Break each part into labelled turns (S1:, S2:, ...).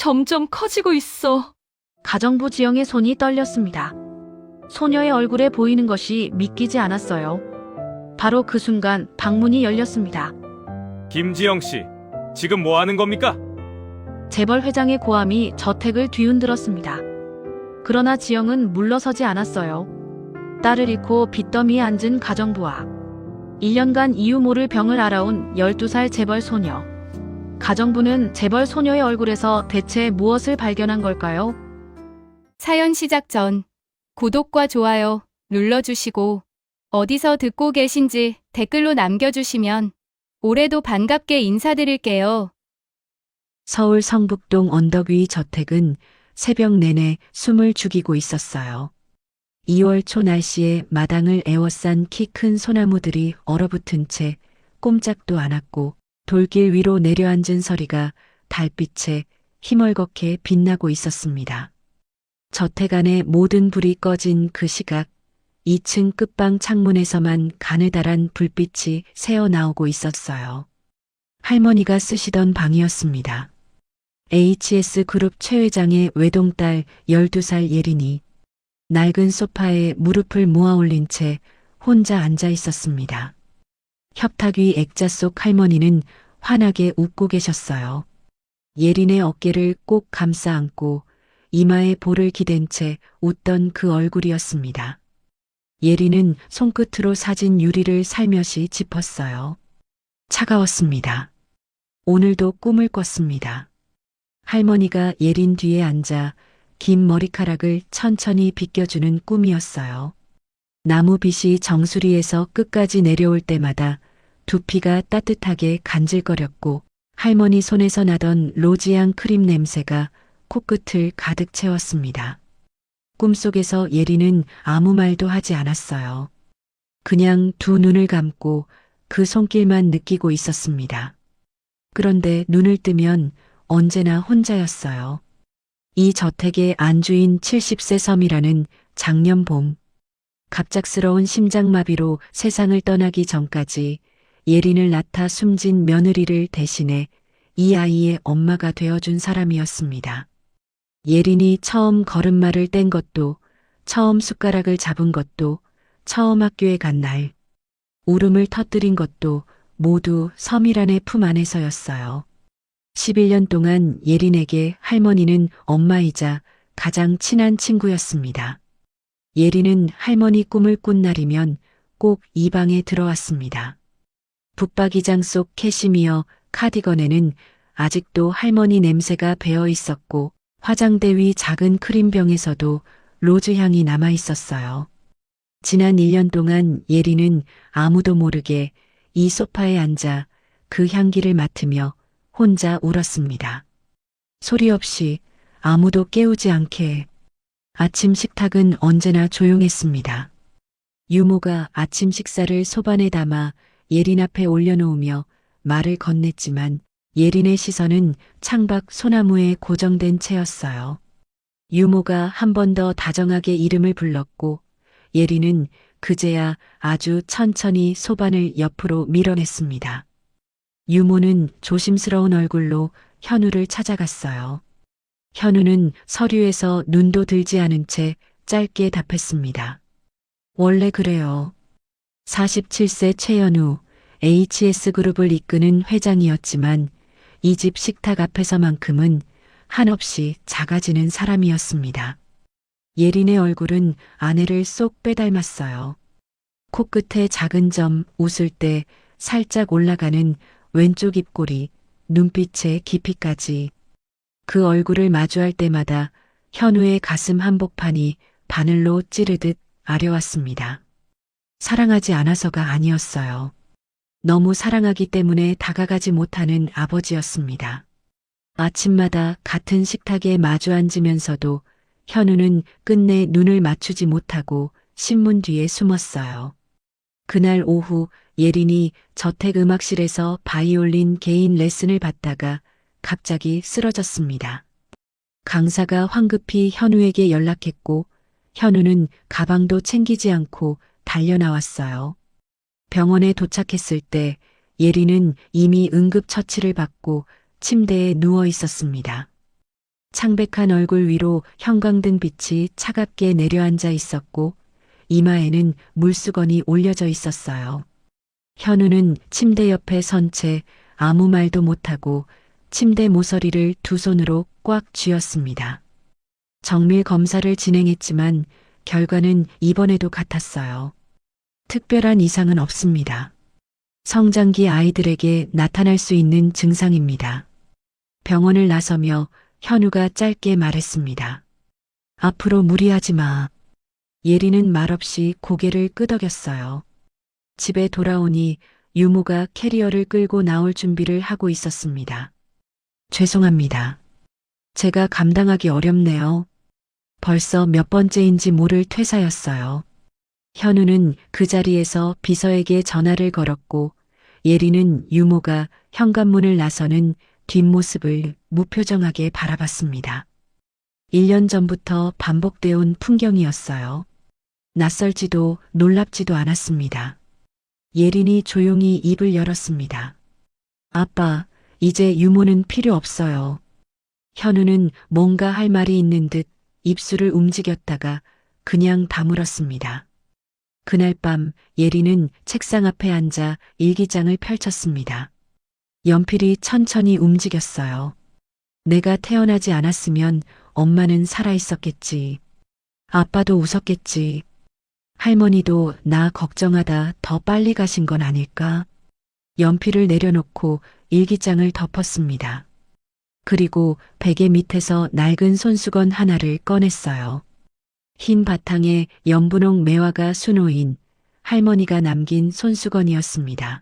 S1: 점점 커지고 있어.
S2: 가정부 지영의 손이 떨렸습니다. 소녀의 얼굴에 보이는 것이 믿기지 않았어요. 바로 그 순간 방문이 열렸습니다.
S3: 김지영 씨, 지금 뭐 하는 겁니까?
S2: 재벌 회장의 고함이 저택을 뒤흔들었습니다. 그러나 지영은 물러서지 않았어요. 딸을 잃고 빚더미에 앉은 가정부와 1년간 이유 모를 병을 앓아온 12살 재벌 소녀. 가정부는 재벌 소녀의 얼굴에서 대체 무엇을 발견한 걸까요?
S1: 사연 시작 전 구독과 좋아요 눌러주시고 어디서 듣고 계신지 댓글로 남겨주시면 올해도 반갑게 인사드릴게요.
S4: 서울 성북동 언덕 위 저택은 새벽 내내 숨을 죽이고 있었어요. 2월 초 날씨에 마당을 에워싼 키 큰 소나무들이 얼어붙은 채 꼼짝도 않았고 돌길 위로 내려앉은 서리가 달빛에 희멀겋게 빛나고 있었습니다. 저택 안의 모든 불이 꺼진 그 시각 2층 끝방 창문에서만 가느다란 불빛이 새어나오고 있었어요. 할머니가 쓰시던 방이었습니다. HS그룹 최 회장의 외동딸 12살 예린이 낡은 소파에 무릎을 모아올린 채 혼자 앉아 있었습니다. 협탁 위 액자 속 할머니는 환하게 웃고 계셨어요. 예린의 어깨를 꼭 감싸 안고 이마에 볼을 기댄 채 웃던 그 얼굴이었습니다. 예린은 손끝으로 사진 유리를 살며시 짚었어요. 차가웠습니다. 오늘도 꿈을 꿨습니다. 할머니가 예린 뒤에 앉아 긴 머리카락을 천천히 빗겨주는 꿈이었어요. 나무빛이 정수리에서 끝까지 내려올 때마다 두피가 따뜻하게 간질거렸고 할머니 손에서 나던 로지향 크림 냄새가 코끝을 가득 채웠습니다. 꿈속에서 예린은 아무 말도 하지 않았어요. 그냥 두 눈을 감고 그 손길만 느끼고 있었습니다. 그런데 눈을 뜨면 언제나 혼자였어요. 이 저택의 안주인 70세 섬이라는 작년 봄, 갑작스러운 심장마비로 세상을 떠나기 전까지 예린을 낳다 숨진 며느리를 대신해 이 아이의 엄마가 되어준 사람이었습니다. 예린이 처음 걸음마를 뗀 것도, 처음 숟가락을 잡은 것도, 처음 학교에 간 날, 울음을 터뜨린 것도 모두 섬이란의 품 안에서였어요. 11년 동안 예린에게 할머니는 엄마이자 가장 친한 친구였습니다. 예린은 할머니 꿈을 꾼 날이면 꼭 이 방에 들어왔습니다. 붙박이장 속 캐시미어 카디건에는 아직도 할머니 냄새가 배어 있었고 화장대 위 작은 크림병에서도 로즈 향이 남아 있었어요. 지난 1년 동안 예린은 아무도 모르게 이 소파에 앉아 그 향기를 맡으며 혼자 울었습니다. 소리 없이 아무도 깨우지 않게. 아침 식탁은 언제나 조용했습니다. 유모가 아침 식사를 소반에 담아 예린 앞에 올려놓으며 말을 건넸지만 예린의 시선은 창밖 소나무에 고정된 채였어요. 유모가 한 번 더 다정하게 이름을 불렀고 예린은 그제야 아주 천천히 소반을 옆으로 밀어냈습니다. 유모는 조심스러운 얼굴로 현우를 찾아갔어요. 현우는 서류에서 눈도 들지 않은 채 짧게 답했습니다. 원래 그래요. 47세 최현우, HS그룹을 이끄는 회장이었지만 이 집 식탁 앞에서만큼은 한없이 작아지는 사람이었습니다. 예린의 얼굴은 아내를 쏙 빼닮았어요. 코끝에 작은 점, 웃을 때 살짝 올라가는 왼쪽 입꼬리, 눈빛의 깊이까지. 그 얼굴을 마주할 때마다 현우의 가슴 한복판이 바늘로 찌르듯 아려왔습니다. 사랑하지 않아서가 아니었어요. 너무 사랑하기 때문에 다가가지 못하는 아버지였습니다. 아침마다 같은 식탁에 마주 앉으면서도 현우는 끝내 눈을 맞추지 못하고 신문 뒤에 숨었어요. 그날 오후 예린이 저택 음악실에서 바이올린 개인 레슨을 받다가 갑자기 쓰러졌습니다. 강사가 황급히 현우에게 연락했고 현우는 가방도 챙기지 않고 달려나왔어요. 병원에 도착했을 때 예린은 이미 응급처치를 받고 침대에 누워 있었습니다. 창백한 얼굴 위로 형광등 빛이 차갑게 내려앉아 있었고 이마에는 물수건이 올려져 있었어요. 현우는 침대 옆에 선 채 아무 말도 못하고 침대 모서리를 두 손으로 꽉 쥐었습니다. 정밀 검사를 진행했지만 결과는 이번에도 같았어요. 특별한 이상은 없습니다. 성장기 아이들에게 나타날 수 있는 증상입니다. 병원을 나서며 현우가 짧게 말했습니다. 앞으로 무리하지 마. 예리는 말없이 고개를 끄덕였어요. 집에 돌아오니 유모가 캐리어를 끌고 나올 준비를 하고 있었습니다. 죄송합니다. 제가 감당하기 어렵네요. 벌써 몇 번째인지 모를 퇴사였어요. 현우는 그 자리에서 비서에게 전화를 걸었고 예리는 유모가 현관문을 나서는 뒷모습을 무표정하게 바라봤습니다. 1년 전부터 반복되어 온 풍경이었어요. 낯설지도 놀랍지도 않았습니다. 예린이 조용히 입을 열었습니다. 아빠, 이제 유모는 필요 없어요. 현우는 뭔가 할 말이 있는 듯 입술을 움직였다가 그냥 다물었습니다. 그날 밤 예린은 책상 앞에 앉아 일기장을 펼쳤습니다. 연필이 천천히 움직였어요. 내가 태어나지 않았으면 엄마는 살아있었겠지. 아빠도 웃었겠지. 할머니도 나 걱정하다 더 빨리 가신 건 아닐까? 연필을 내려놓고 일기장을 덮었습니다. 그리고 베개 밑에서 낡은 손수건 하나를 꺼냈어요. 흰 바탕에 연분홍 매화가 수놓인 할머니가 남긴 손수건이었습니다.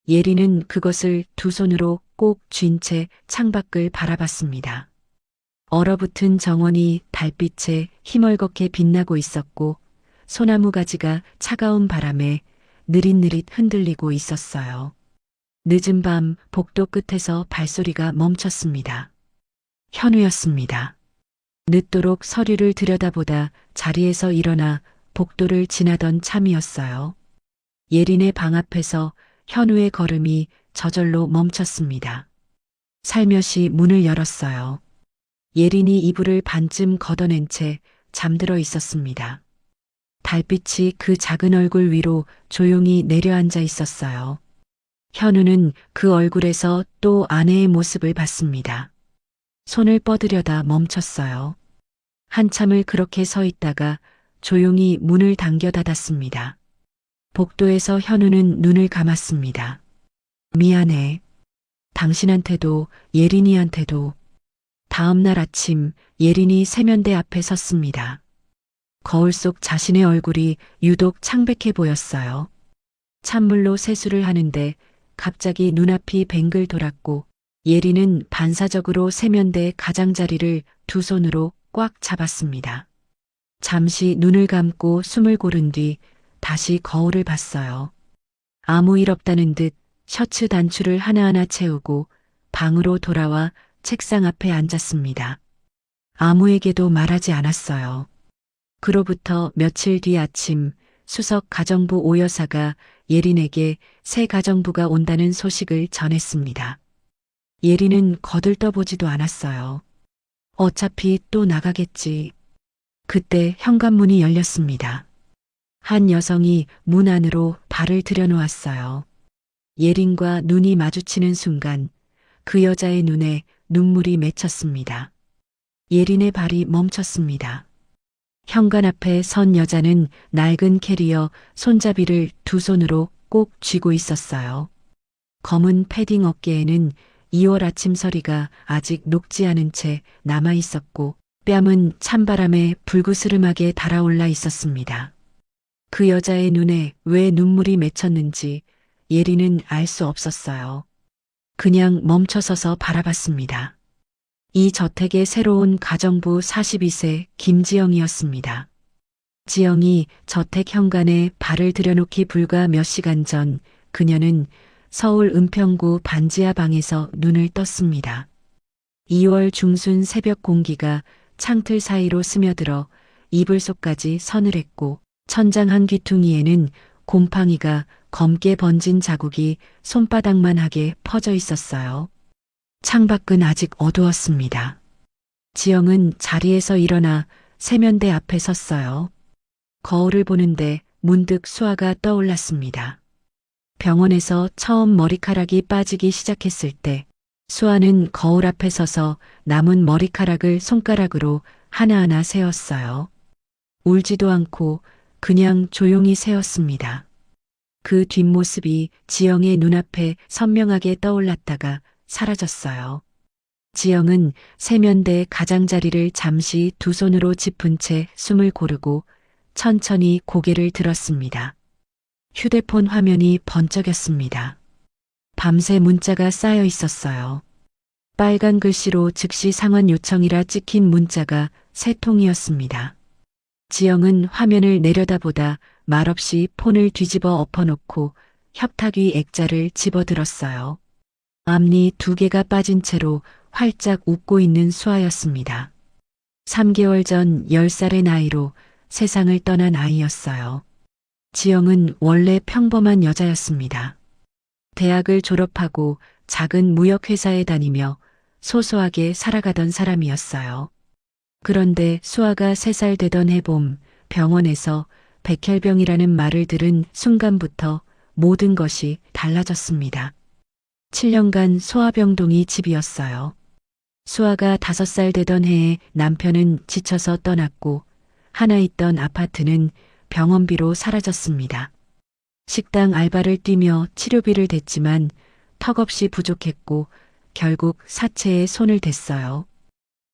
S4: 예리는 그것을 두 손으로 꼭 쥔 채 창밖을 바라봤습니다. 얼어붙은 정원이 달빛에 희멀겋게 빛나고 있었고 소나무 가지가 차가운 바람에 느릿느릿 흔들리고 있었어요. 늦은 밤 복도 끝에서 발소리가 멈췄습니다. 현우였습니다. 늦도록 서류를 들여다보다 자리에서 일어나 복도를 지나던 참이었어요. 예린의 방 앞에서 현우의 걸음이 저절로 멈췄습니다. 살며시 문을 열었어요. 예린이 이불을 반쯤 걷어낸 채 잠들어 있었습니다. 달빛이 그 작은 얼굴 위로 조용히 내려앉아 있었어요. 현우는 그 얼굴에서 또 아내의 모습을 봤습니다. 손을 뻗으려다 멈췄어요. 한참을 그렇게 서 있다가 조용히 문을 당겨 닫았습니다. 복도에서 현우는 눈을 감았습니다. 미안해. 당신한테도 예린이한테도. 다음 날 아침 예린이 세면대 앞에 섰습니다. 거울 속 자신의 얼굴이 유독 창백해 보였어요. 찬물로 세수를 하는데 갑자기 눈앞이 뱅글 돌았고 예린은 반사적으로 세면대 가장자리를 두 손으로 꽉 잡았습니다. 잠시 눈을 감고 숨을 고른 뒤 다시 거울을 봤어요. 아무 일 없다는 듯 셔츠 단추를 하나하나 채우고 방으로 돌아와 책상 앞에 앉았습니다. 아무에게도 말하지 않았어요. 그로부터 며칠 뒤 아침 수석 가정부 오 여사가 예린에게 새 가정부가 온다는 소식을 전했습니다. 예린은 거들떠보지도 않았어요. 어차피 또 나가겠지. 그때 현관문이 열렸습니다. 한 여성이 문 안으로 발을 들여놓았어요. 예린과 눈이 마주치는 순간 그 여자의 눈에 눈물이 맺혔습니다. 예린의 발이 멈췄습니다. 현관 앞에 선 여자는 낡은 캐리어 손잡이를 두 손으로 꼭 쥐고 있었어요. 검은 패딩 어깨에는 2월 아침 서리가 아직 녹지 않은 채 남아 있었고 뺨은 찬바람에 불그스름하게 달아올라 있었습니다. 그 여자의 눈에 왜 눈물이 맺혔는지 예린은 알 수 없었어요. 그냥 멈춰서서 바라봤습니다. 이 저택의 새로운 가정부 42세 김지영이었습니다. 지영이 저택 현관에 발을 들여놓기 불과 몇 시간 전 그녀는 서울 은평구 반지하 방에서 눈을 떴습니다. 2월 중순 새벽 공기가 창틀 사이로 스며들어 이불 속까지 서늘했고 천장 한 귀퉁이에는 곰팡이가 검게 번진 자국이 손바닥만 하게 퍼져 있었어요. 창밖은 아직 어두웠습니다. 지영은 자리에서 일어나 세면대 앞에 섰어요. 거울을 보는데 문득 수아가 떠올랐습니다. 병원에서 처음 머리카락이 빠지기 시작했을 때 수아는 거울 앞에 서서 남은 머리카락을 손가락으로 하나하나 세었어요. 울지도 않고 그냥 조용히 세었습니다. 그 뒷모습이 지영의 눈앞에 선명하게 떠올랐다가 사라졌어요. 지영은 세면대 가장자리를 잠시 두 손으로 짚은 채 숨을 고르고 천천히 고개를 들었습니다. 휴대폰 화면이 번쩍였습니다. 밤새 문자가 쌓여 있었어요. 빨간 글씨로 즉시 상환 요청이라 찍힌 문자가 3통이었습니다. 지영은 화면을 내려다보다 말없이 폰을 뒤집어 엎어놓고 협탁 위 액자를 집어들었어요. 앞니 2개가 빠진 채로 활짝 웃고 있는 수아였습니다. 3개월 전 10살의 나이로 세상을 떠난 아이였어요. 지영은 원래 평범한 여자였습니다. 대학을 졸업하고 작은 무역회사에 다니며 소소하게 살아가던 사람이었어요. 그런데 수아가 3살 되던 해봄 병원에서 백혈병이라는 말을 들은 순간부터 모든 것이 달라졌습니다. 7년간 소아병동이 집이었어요. 수아가 5살 되던 해에 남편은 지쳐서 떠났고 하나 있던 아파트는 병원비로 사라졌습니다. 식당 알바를 뛰며 치료비를 댔지만 턱없이 부족했고 결국 사채에 손을 댔어요.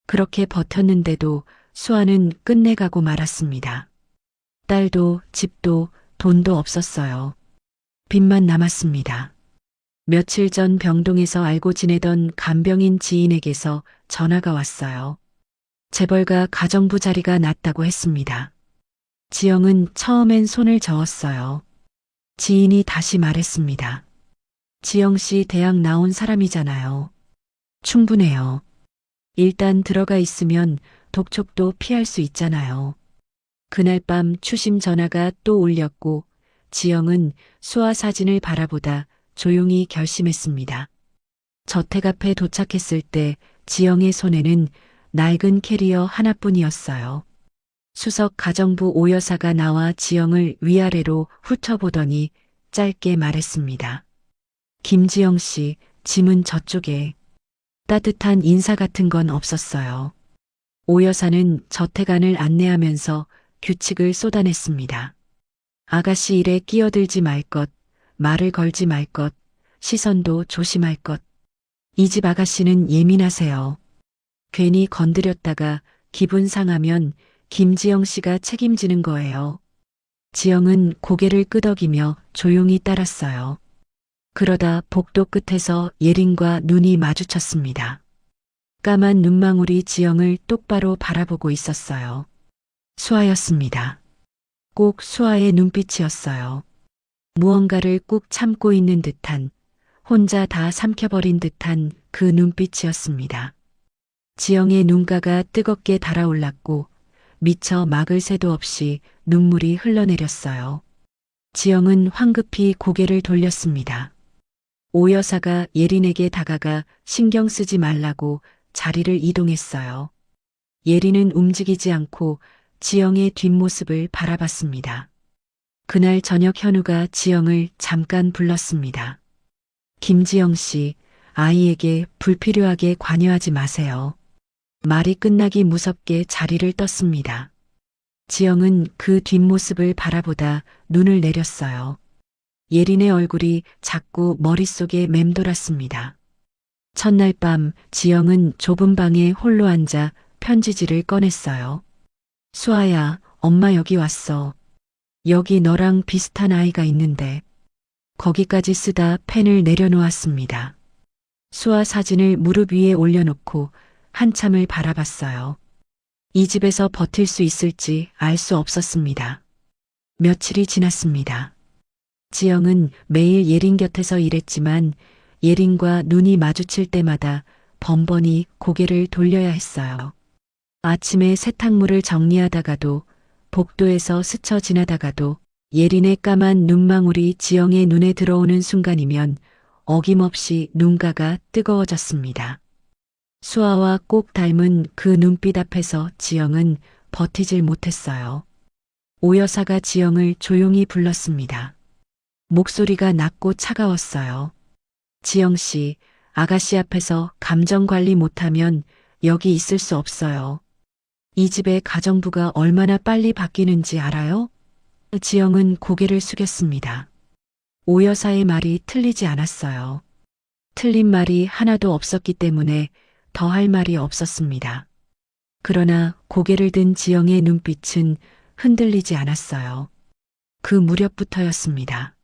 S4: 그렇게 버텼는데도 수아는 끝내가고 말았습니다. 딸도 집도 돈도 없었어요. 빚만 남았습니다. 며칠 전 병동에서 알고 지내던 간병인 지인에게서 전화가 왔어요. 재벌가 가정부 자리가 났다고 했습니다. 지영은 처음엔 손을 저었어요. 지인이 다시 말했습니다. 지영 씨 대학 나온 사람이잖아요. 충분해요. 일단 들어가 있으면 독촉도 피할 수 있잖아요. 그날 밤 추심 전화가 또 울렸고 지영은 수아 사진을 바라보다 조용히 결심했습니다. 저택 앞에 도착했을 때 지영의 손에는 낡은 캐리어 하나뿐이었어요. 수석 가정부 오 여사가 나와 지영을 위아래로 훑어보더니 짧게 말했습니다. 김지영 씨, 짐은 저쪽에. 따뜻한 인사 같은 건 없었어요. 오 여사는 저택 안을 안내하면서 규칙을 쏟아냈습니다. 아가씨 일에 끼어들지 말 것, 말을 걸지 말 것, 시선도 조심할 것. 이 집 아가씨는 예민하세요. 괜히 건드렸다가 기분 상하면 김지영 씨가 책임지는 거예요. 지영은 고개를 끄덕이며 조용히 따랐어요. 그러다 복도 끝에서 예린과 눈이 마주쳤습니다. 까만 눈망울이 지영을 똑바로 바라보고 있었어요. 수아였습니다. 꼭 수아의 눈빛이었어요. 무언가를 꾹 참고 있는 듯한, 혼자 다 삼켜버린 듯한 그 눈빛이었습니다. 지영의 눈가가 뜨겁게 달아올랐고 미처 막을 새도 없이 눈물이 흘러내렸어요. 지영은 황급히 고개를 돌렸습니다. 오 여사가 예린에게 다가가 신경 쓰지 말라고 자리를 이동했어요. 예린은 움직이지 않고 지영의 뒷모습을 바라봤습니다. 그날 저녁 현우가 지영을 잠깐 불렀습니다. 김지영 씨, 아이에게 불필요하게 관여하지 마세요. 말이 끝나기 무섭게 자리를 떴습니다. 지영은 그 뒷모습을 바라보다 눈을 내렸어요. 예린의 얼굴이 자꾸 머릿속에 맴돌았습니다. 첫날 밤 지영은 좁은 방에 홀로 앉아 편지지를 꺼냈어요. 수아야, 엄마 여기 왔어. 여기 너랑 비슷한 아이가 있는데. 거기까지 쓰다 펜을 내려놓았습니다. 수아 사진을 무릎 위에 올려놓고 한참을 바라봤어요. 이 집에서 버틸 수 있을지 알 수 없었습니다. 며칠이 지났습니다. 지영은 매일 예린 곁에서 일했지만 예린과 눈이 마주칠 때마다 번번이 고개를 돌려야 했어요. 아침에 세탁물을 정리하다가도 복도에서 스쳐 지나다가도 예린의 까만 눈망울이 지영의 눈에 들어오는 순간이면 어김없이 눈가가 뜨거워졌습니다. 수아와 꼭 닮은 그 눈빛 앞에서 지영은 버티질 못했어요. 오 여사가 지영을 조용히 불렀습니다. 목소리가 낮고 차가웠어요. 지영 씨, 아가씨 앞에서 감정 관리 못하면 여기 있을 수 없어요. 이 집의 가정부가 얼마나 빨리 바뀌는지 알아요? 지영은 고개를 숙였습니다. 오 여사의 말이 틀리지 않았어요. 틀린 말이 하나도 없었기 때문에 더 할 말이 없었습니다. 그러나 고개를 든 지영의 눈빛은 흔들리지 않았어요. 그 무렵부터였습니다.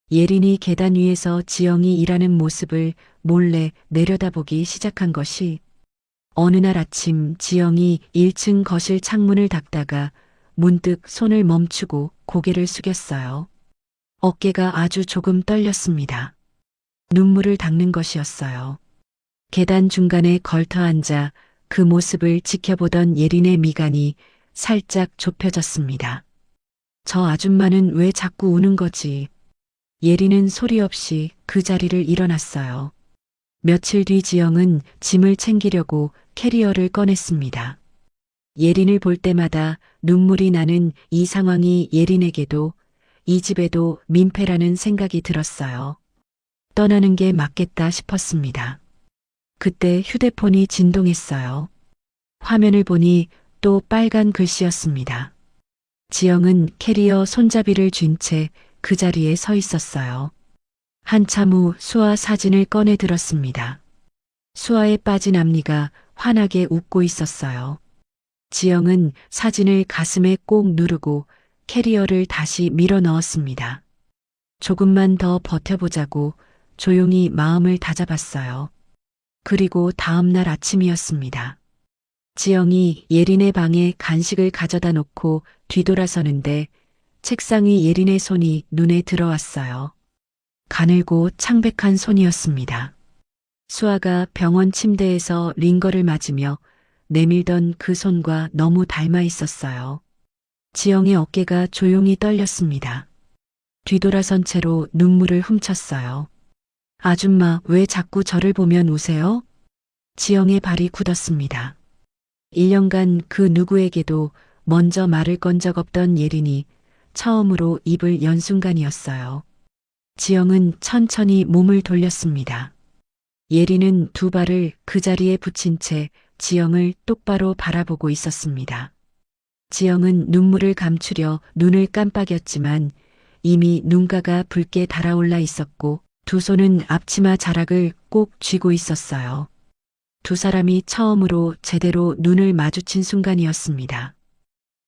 S4: 예린이 계단 위에서 지영이 일하는 모습을 몰래 내려다보기 시작한 것이 어느 날 아침 지영이 1층 거실 창문을 닫다가 문득 손을 멈추고 고개를 숙였어요. 어깨가 아주 조금 떨렸습니다. 눈물을 닦는 것이었어요. 계단 중간에 걸터 앉아 그 모습을 지켜보던 예린의 미간이 살짝 좁혀졌습니다. 저 아줌마는 왜 자꾸 우는 거지? 예린은 소리 없이 그 자리를 일어났어요. 며칠 뒤 지영은 짐을 챙기려고 캐리어를 꺼냈습니다. 예린을 볼 때마다 눈물이 나는 이 상황이 예린에게도 이 집에도 민폐라는 생각이 들었어요. 떠나는 게 맞겠다 싶었습니다. 그때 휴대폰이 진동했어요. 화면을 보니 또 빨간 글씨였습니다. 지영은 캐리어 손잡이를 쥔 채 그 자리에 서 있었어요. 한참 후 수아 사진을 꺼내 들었습니다. 수아에 빠진 앞니가 환하게 웃고 있었어요. 지영은 사진을 가슴에 꼭 누르고 캐리어를 다시 밀어 넣었습니다. 조금만 더 버텨보자고 조용히 마음을 다잡았어요. 그리고 다음 날 아침이었습니다. 지영이 예린의 방에 간식을 가져다 놓고 뒤돌아서는데 책상 위 예린의 손이 눈에 들어왔어요. 가늘고 창백한 손이었습니다. 수아가 병원 침대에서 링거를 맞으며 내밀던 그 손과 너무 닮아 있었어요. 지영의 어깨가 조용히 떨렸습니다. 뒤돌아선 채로 눈물을 훔쳤어요. 아줌마, 왜 자꾸 저를 보면 우세요? 지영의 발이 굳었습니다. 1년간 그 누구에게도 먼저 말을 건 적 없던 예린이 처음으로 입을 연 순간이었어요. 지영은 천천히 몸을 돌렸습니다. 예린은 두 발을 그 자리에 붙인 채 지영을 똑바로 바라보고 있었습니다. 지영은 눈물을 감추려 눈을 깜빡였지만 이미 눈가가 붉게 달아올라 있었고 두 손은 앞치마 자락을 꼭 쥐고 있었어요. 두 사람이 처음으로 제대로 눈을 마주친 순간이었습니다.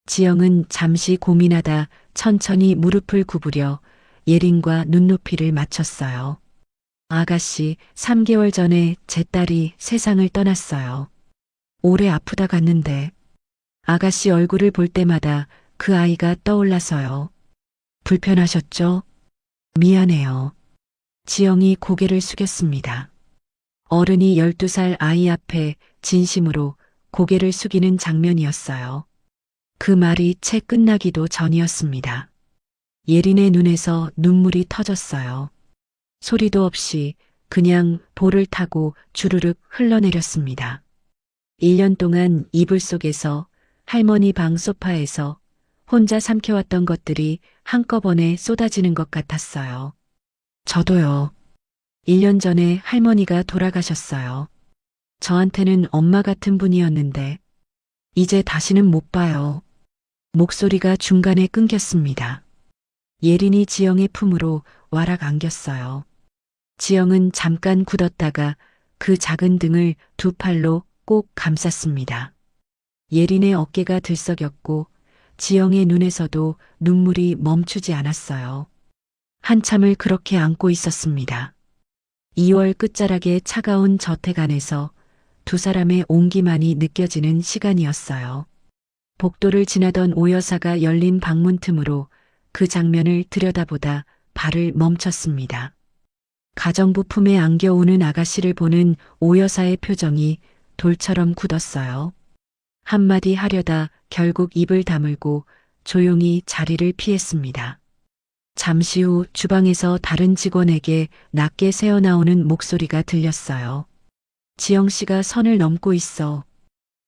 S4: 지영은 잠시 고민하다 천천히 무릎을 구부려 예린과 눈높이를 맞췄어요. 아가씨, 3개월 전에 제 딸이 세상을 떠났어요. 오래 아프다 갔는데 아가씨 얼굴을 볼 때마다 그 아이가 떠올라서요. 불편하셨죠? 미안해요. 지영이 고개를 숙였습니다. 어른이 12살 아이 앞에 진심으로 고개를 숙이는 장면이었어요. 그 말이 채 끝나기도 전이었습니다. 예린의 눈에서 눈물이 터졌어요. 소리도 없이 그냥 볼을 타고 주르륵 흘러내렸습니다. 1년 동안 이불 속에서 할머니 방 소파에서 혼자 삼켜왔던 것들이 한꺼번에 쏟아지는 것 같았어요. 저도요. 1년 전에 할머니가 돌아가셨어요. 저한테는 엄마 같은 분이었는데 이제 다시는 못 봐요. 목소리가 중간에 끊겼습니다. 예린이 지영의 품으로 와락 안겼어요. 지영은 잠깐 굳었다가 그 작은 등을 두 팔로 꼭 감쌌습니다. 예린의 어깨가 들썩였고 지영의 눈에서도 눈물이 멈추지 않았어요. 한참을 그렇게 안고 있었습니다. 2월 끝자락의 차가운 저택 안에서 두 사람의 온기만이 느껴지는 시간이었어요. 복도를 지나던 오 여사가 열린 방문 틈으로 그 장면을 들여다보다 발을 멈췄습니다. 가정부 품에 안겨오는 아가씨를 보는 오 여사의 표정이 돌처럼 굳었어요. 한마디 하려다 결국 입을 다물고 조용히 자리를 피했습니다. 잠시 후 주방에서 다른 직원에게 낮게 새어나오는 목소리가 들렸어요. 지영 씨가 선을 넘고 있어.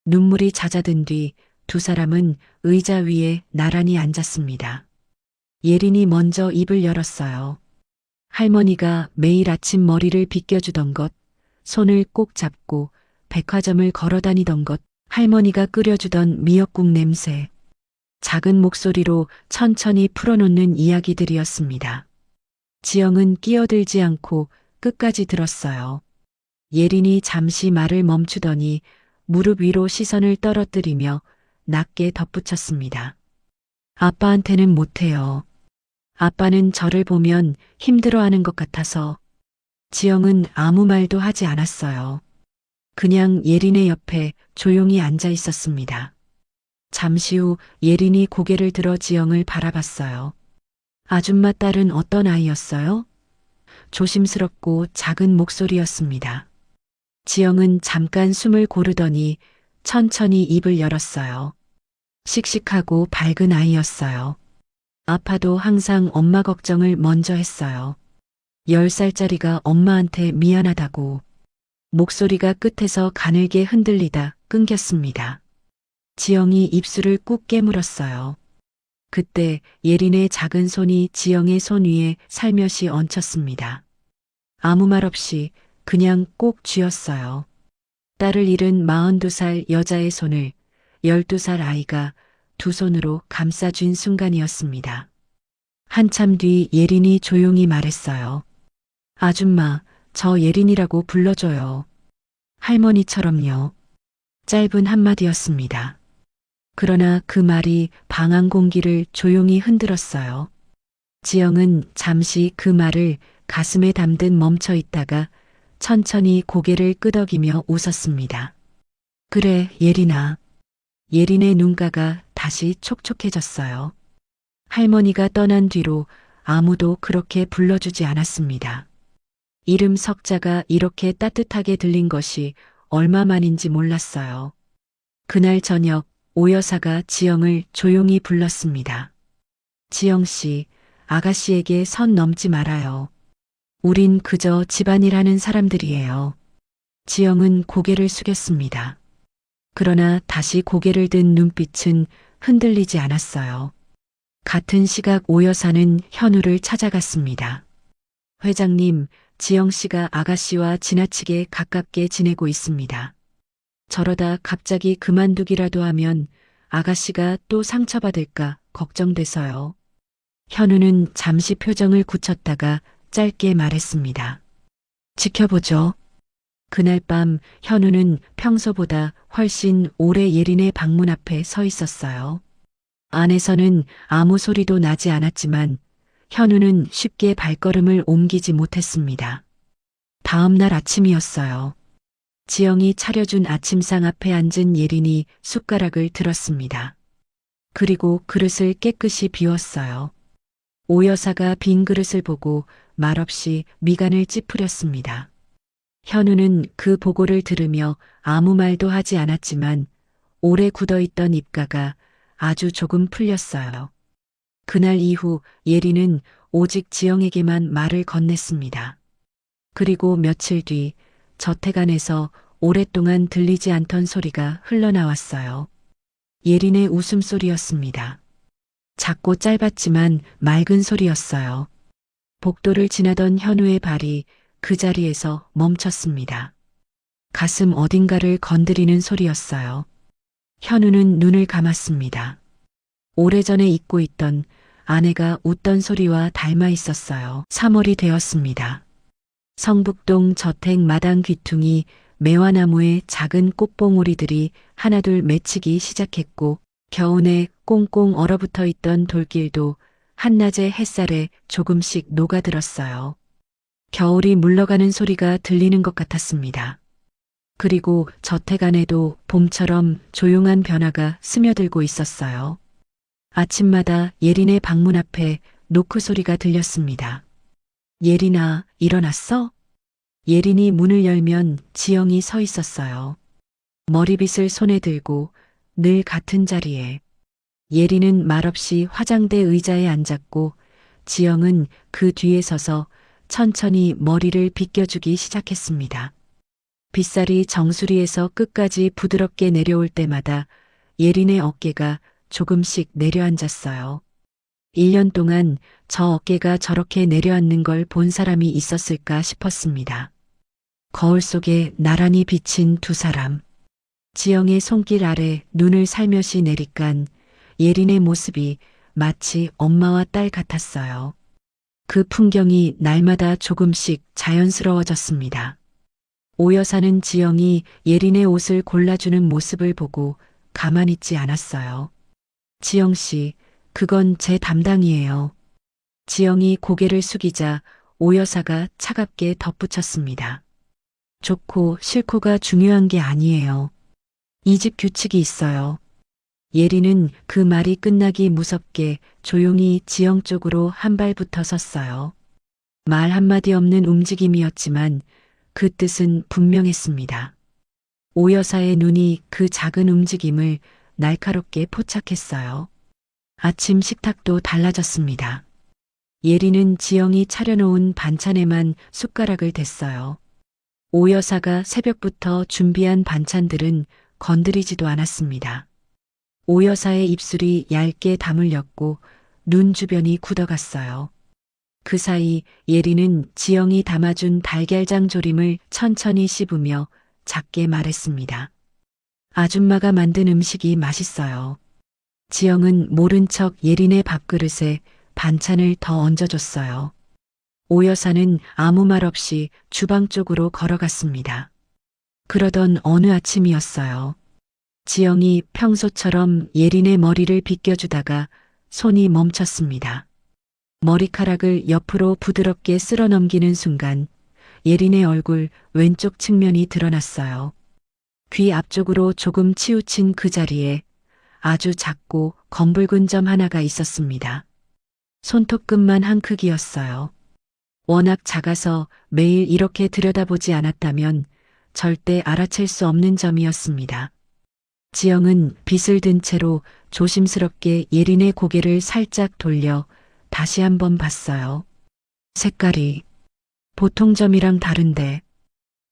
S4: 눈물이 잦아든 뒤 두 사람은 의자 위에 나란히 앉았습니다. 예린이 먼저 입을 열었어요. 할머니가 매일 아침 머리를 빗겨주던 것, 손을 꼭 잡고 백화점을 걸어 다니던 것, 할머니가 끓여주던 미역국 냄새, 작은 목소리로 천천히 풀어놓는 이야기들이었습니다. 지영은 끼어들지 않고 끝까지 들었어요. 예린이 잠시 말을 멈추더니 무릎 위로 시선을 떨어뜨리며 낮게 덧붙였습니다. 아빠한테는 못해요. 아빠는 저를 보면 힘들어하는 것 같아서. 지영은 아무 말도 하지 않았어요. 그냥 예린의 옆에 조용히 앉아 있었습니다. 잠시 후 예린이 고개를 들어 지영을 바라봤어요. 아줌마 딸은 어떤 아이였어요? 조심스럽고 작은 목소리였습니다. 지영은 잠깐 숨을 고르더니 천천히 입을 열었어요. 씩씩하고 밝은 아이였어요. 아파도 항상 엄마 걱정을 먼저 했어요. 10살짜리가 엄마한테 미안하다고. 목소리가 끝에서 가늘게 흔들리다 끊겼습니다. 지영이 입술을 꾹 깨물었어요. 그때 예린의 작은 손이 지영의 손 위에 살며시 얹혔습니다. 아무 말 없이 그냥 꼭 쥐었어요. 딸을 잃은 42살 여자의 손을 12살 아이가 두 손으로 감싸쥔 순간이었습니다. 한참 뒤 예린이 조용히 말했어요. 아줌마, 저 예린이라고 불러줘요. 할머니처럼요. 짧은 한마디였습니다. 그러나 그 말이 방한 공기를 조용히 흔들었어요. 지영은 잠시 그 말을 가슴에 담듯 멈춰 있다가 천천히 고개를 끄덕이며 웃었습니다. 그래, 예린아. 예린의 눈가가 다시 촉촉해졌어요. 할머니가 떠난 뒤로 아무도 그렇게 불러주지 않았습니다. 이름 석자가 이렇게 따뜻하게 들린 것이 얼마만인지 몰랐어요. 그날 저녁 오 여사가 지영을 조용히 불렀습니다. 지영 씨, 아가씨에게 선 넘지 말아요. 우린 그저 집안일 하는 사람들이에요. 지영은 고개를 숙였습니다. 그러나 다시 고개를 든 눈빛은 흔들리지 않았어요. 같은 시각 오 여사는 현우를 찾아갔습니다. 회장님, 지영 씨가 아가씨와 지나치게 가깝게 지내고 있습니다. 저러다 갑자기 그만두기라도 하면 아가씨가 또 상처받을까 걱정돼서요. 현우는 잠시 표정을 굳혔다가 짧게 말했습니다. 지켜보죠. 그날 밤 현우는 평소보다 훨씬 오래 예린의 방문 앞에 서 있었어요. 안에서는 아무 소리도 나지 않았지만 현우는 쉽게 발걸음을 옮기지 못했습니다. 다음 날 아침이었어요. 지영이 차려준 아침상 앞에 앉은 예린이 숟가락을 들었습니다. 그리고 그릇을 깨끗이 비웠어요. 오 여사가 빈 그릇을 보고 말없이 미간을 찌푸렸습니다. 현우는 그 보고를 들으며 아무 말도 하지 않았지만 오래 굳어있던 입가가 아주 조금 풀렸어요. 그날 이후 예린은 오직 지영에게만 말을 건넸습니다. 그리고 며칠 뒤 저택 안에서 오랫동안 들리지 않던 소리가 흘러나왔어요. 예린의 웃음소리였습니다. 작고 짧았지만 맑은 소리였어요. 복도를 지나던 현우의 발이 그 자리에서 멈췄습니다. 가슴 어딘가를 건드리는 소리였어요. 현우는 눈을 감았습니다. 오래전에 잊고 있던 아내가 웃던 소리와 닮아 있었어요. 3월이 되었습니다. 성북동 저택 마당 귀퉁이 매화나무에 작은 꽃봉오리들이 하나둘 맺히기 시작했고 겨우내 꽁꽁 얼어붙어 있던 돌길도 한낮의 햇살에 조금씩 녹아들었어요. 겨울이 물러가는 소리가 들리는 것 같았습니다. 그리고 저택 안에도 봄처럼 조용한 변화가 스며들고 있었어요. 아침마다 예린의 방문 앞에 노크 소리가 들렸습니다. 예린아, 일어났어? 예린이 문을 열면 지영이 서 있었어요. 머리빗을 손에 들고 늘 같은 자리에. 예린은 말없이 화장대 의자에 앉았고 지영은 그 뒤에 서서 천천히 머리를 빗겨주기 시작했습니다. 빗살이 정수리에서 끝까지 부드럽게 내려올 때마다 예린의 어깨가 조금씩 내려앉았어요. 1년 동안 저 어깨가 저렇게 내려앉는 걸 본 사람이 있었을까 싶었습니다. 거울 속에 나란히 비친 두 사람. 지영의 손길 아래 눈을 살며시 내리깐 예린의 모습이 마치 엄마와 딸 같았어요. 그 풍경이 날마다 조금씩 자연스러워졌습니다. 오 여사는 지영이 예린의 옷을 골라주는 모습을 보고 가만히 있지 않았어요. 지영 씨, 그건 제 담당이에요. 지영이 고개를 숙이자 오 여사가 차갑게 덧붙였습니다. 좋고 싫고가 중요한 게 아니에요. 이 집 규칙이 있어요. 예린은 그 말이 끝나기 무섭게 조용히 지영 쪽으로 한 발부터 섰어요. 말 한마디 없는 움직임이었지만 그 뜻은 분명했습니다. 오 여사의 눈이 그 작은 움직임을 날카롭게 포착했어요. 아침 식탁도 달라졌습니다. 예린은 지영이 차려놓은 반찬에만 숟가락을 댔어요. 오 여사가 새벽부터 준비한 반찬들은 건드리지도 않았습니다. 오 여사의 입술이 얇게 다물렸고 눈 주변이 굳어갔어요. 그 사이 예린은 지영이 담아준 달걀장 조림을 천천히 씹으며 작게 말했습니다. 아줌마가 만든 음식이 맛있어요. 지영은 모른 척 예린의 밥그릇에 반찬을 더 얹어줬어요. 오 여사는 아무 말 없이 주방 쪽으로 걸어갔습니다. 그러던 어느 아침이었어요. 지영이 평소처럼 예린의 머리를 빗겨주다가 손이 멈췄습니다. 머리카락을 옆으로 부드럽게 쓸어 넘기는 순간 예린의 얼굴 왼쪽 측면이 드러났어요. 귀 앞쪽으로 조금 치우친 그 자리에 아주 작고 검붉은 점 하나가 있었습니다. 손톱끝만 한 크기였어요. 워낙 작아서 매일 이렇게 들여다보지 않았다면 절대 알아챌 수 없는 점이었습니다. 지영은 빗을 든 채로 조심스럽게 예린의 고개를 살짝 돌려 다시 한번 봤어요. 색깔이 보통 점이랑 다른데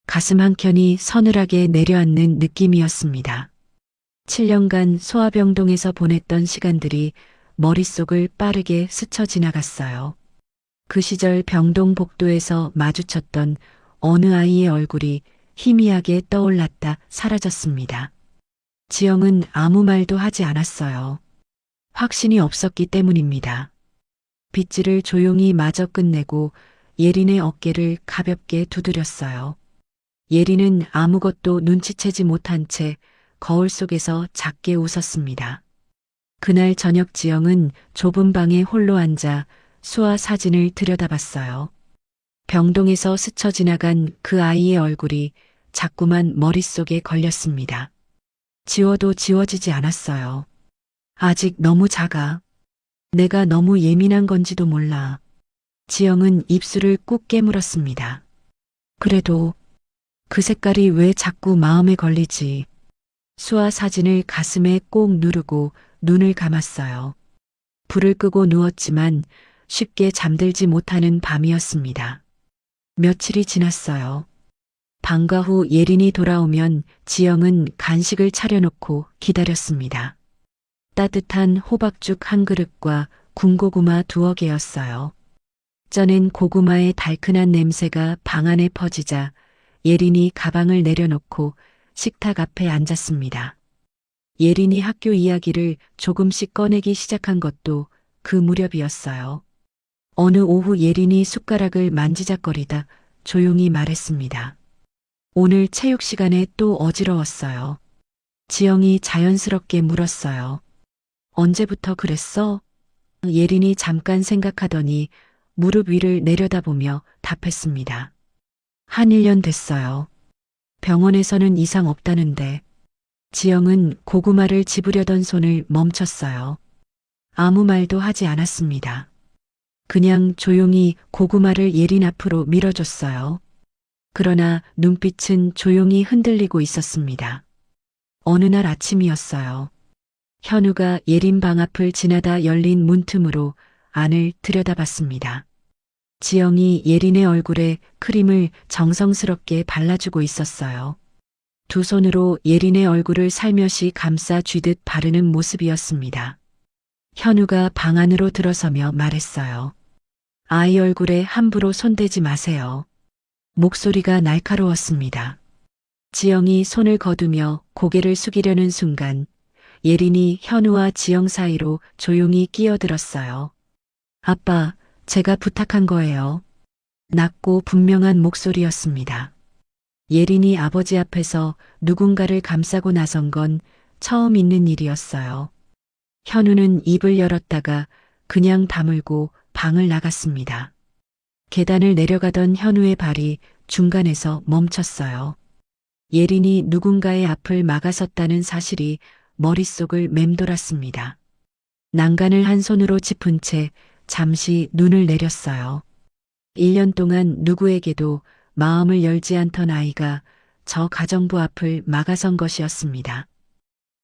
S4: 가슴 한켠이 서늘하게 내려앉는 느낌이었습니다. 7년간 소아병동에서 보냈던 시간들이 머릿속을 빠르게 스쳐 지나갔어요. 그 시절 병동 복도에서 마주쳤던 어느 아이의 얼굴이 희미하게 떠올랐다 사라졌습니다. 지영은 아무 말도 하지 않았어요. 확신이 없었기 때문입니다. 빗질을 조용히 마저 끝내고 예린의 어깨를 가볍게 두드렸어요. 예린은 아무것도 눈치채지 못한 채 거울 속에서 작게 웃었습니다. 그날 저녁 지영은 좁은 방에 홀로 앉아 수아 사진을 들여다봤어요. 병동에서 스쳐 지나간 그 아이의 얼굴이 자꾸만 머릿속에 걸렸습니다. 지워도 지워지지 않았어요. 아직 너무 작아. 내가 너무 예민한 건지도 몰라. 지영은 입술을 꾹 깨물었습니다. 그래도 그 색깔이 왜 자꾸 마음에 걸리지? 수아 사진을 가슴에 꼭 누르고 눈을 감았어요. 불을 끄고 누웠지만 쉽게 잠들지 못하는 밤이었습니다. 며칠이 지났어요. 방과 후 예린이 돌아오면 지영은 간식을 차려놓고 기다렸습니다. 따뜻한 호박죽 한 그릇과 군고구마 두어 개였어요. 쪄낸 고구마의 달큰한 냄새가 방 안에 퍼지자 예린이 가방을 내려놓고 식탁 앞에 앉았습니다. 예린이 학교 이야기를 조금씩 꺼내기 시작한 것도 그 무렵이었어요. 어느 오후 예린이 숟가락을 만지작거리다 조용히 말했습니다. 오늘 체육 시간에 또 어지러웠어요. 지영이 자연스럽게 물었어요. 언제부터 그랬어? 예린이 잠깐 생각하더니 무릎 위를 내려다보며 답했습니다. 한 1년 됐어요. 병원에서는 이상 없다는데. 지영은 고구마를 집으려던 손을 멈췄어요. 아무 말도 하지 않았습니다. 그냥 조용히 고구마를 예린 앞으로 밀어줬어요. 그러나 눈빛은 조용히 흔들리고 있었습니다. 어느 날 아침이었어요. 현우가 예린 방 앞을 지나다 열린 문틈으로 안을 들여다봤습니다. 지영이 예린의 얼굴에 크림을 정성스럽게 발라주고 있었어요. 두 손으로 예린의 얼굴을 살며시 감싸 쥐듯 바르는 모습이었습니다. 현우가 방 안으로 들어서며 말했어요. 아이 얼굴에 함부로 손대지 마세요. 목소리가 날카로웠습니다. 지영이 손을 거두며 고개를 숙이려는 순간 예린이 현우와 지영 사이로 조용히 끼어들었어요. 아빠, 제가 부탁한 거예요. 낮고 분명한 목소리였습니다. 예린이 아버지 앞에서 누군가를 감싸고 나선 건 처음 있는 일이었어요. 현우는 입을 열었다가 그냥 다물고 방을 나갔습니다. 계단을 내려가던 현우의 발이 중간에서 멈췄어요. 예린이 누군가의 앞을 막아섰다는 사실이 머릿속을 맴돌았습니다. 난간을 한 손으로 짚은 채 잠시 눈을 내렸어요. 1년 동안 누구에게도 마음을 열지 않던 아이가 저 가정부 앞을 막아선 것이었습니다.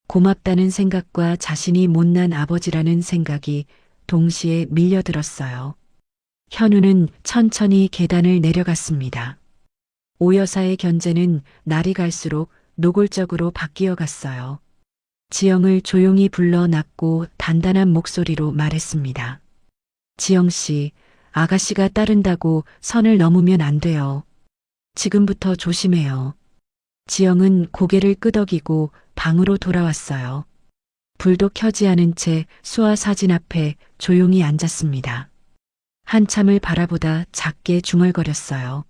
S4: 고맙다는 생각과 자신이 못난 아버지라는 생각이 동시에 밀려들었어요. 현우는 천천히 계단을 내려갔습니다. 오 여사의 견제는 날이 갈수록 노골적으로 바뀌어 갔어요. 지영을 조용히 불러 낮고 단단한 목소리로 말했습니다. 지영 씨, 아가씨가 따른다고 선을 넘으면 안 돼요. 지금부터 조심해요. 지영은 고개를 끄덕이고 방으로 돌아왔어요. 불도 켜지 않은 채 수아 사진 앞에 조용히 앉았습니다. 한참을 바라보다 작게 중얼거렸어요.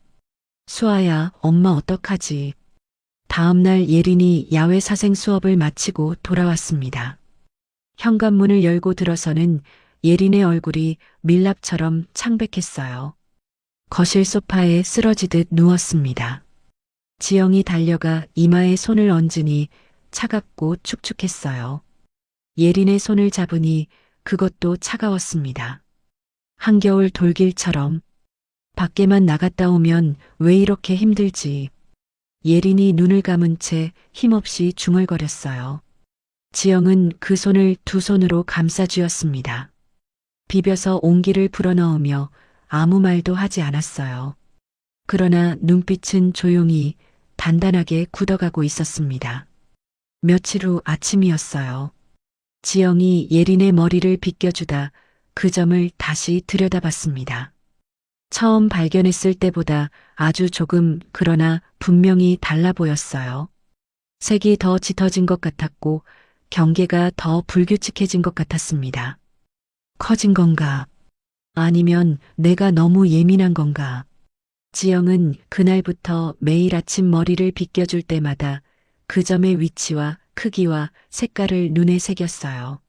S4: 수아야, 엄마 어떡하지? 다음날 예린이 야외 사생 수업을 마치고 돌아왔습니다. 현관문을 열고 들어서는 예린의 얼굴이 밀랍처럼 창백했어요. 거실 소파에 쓰러지듯 누웠습니다. 지영이 달려가 이마에 손을 얹으니 차갑고 축축했어요. 예린의 손을 잡으니 그것도 차가웠습니다. 한겨울 돌길처럼 밖에만 나갔다 오면 왜 이렇게 힘들지. 예린이 눈을 감은 채 힘없이 중얼거렸어요. 지영은 그 손을 두 손으로 감싸쥐었습니다. 비벼서 온기를 불어넣으며 아무 말도 하지 않았어요. 그러나 눈빛은 조용히 단단하게 굳어가고 있었습니다. 며칠 후 아침이었어요. 지영이 예린의 머리를 빗겨주다 그 점을 다시 들여다봤습니다. 처음 발견했을 때보다 아주 조금 그러나 분명히 달라 보였어요. 색이 더 짙어진 것 같았고 경계가 더 불규칙해진 것 같았습니다. 커진 건가? 아니면 내가 너무 예민한 건가? 지영은 그날부터 매일 아침 머리를 빗겨줄 때마다 그 점의 위치와 크기와 색깔을 눈에 새겼어요.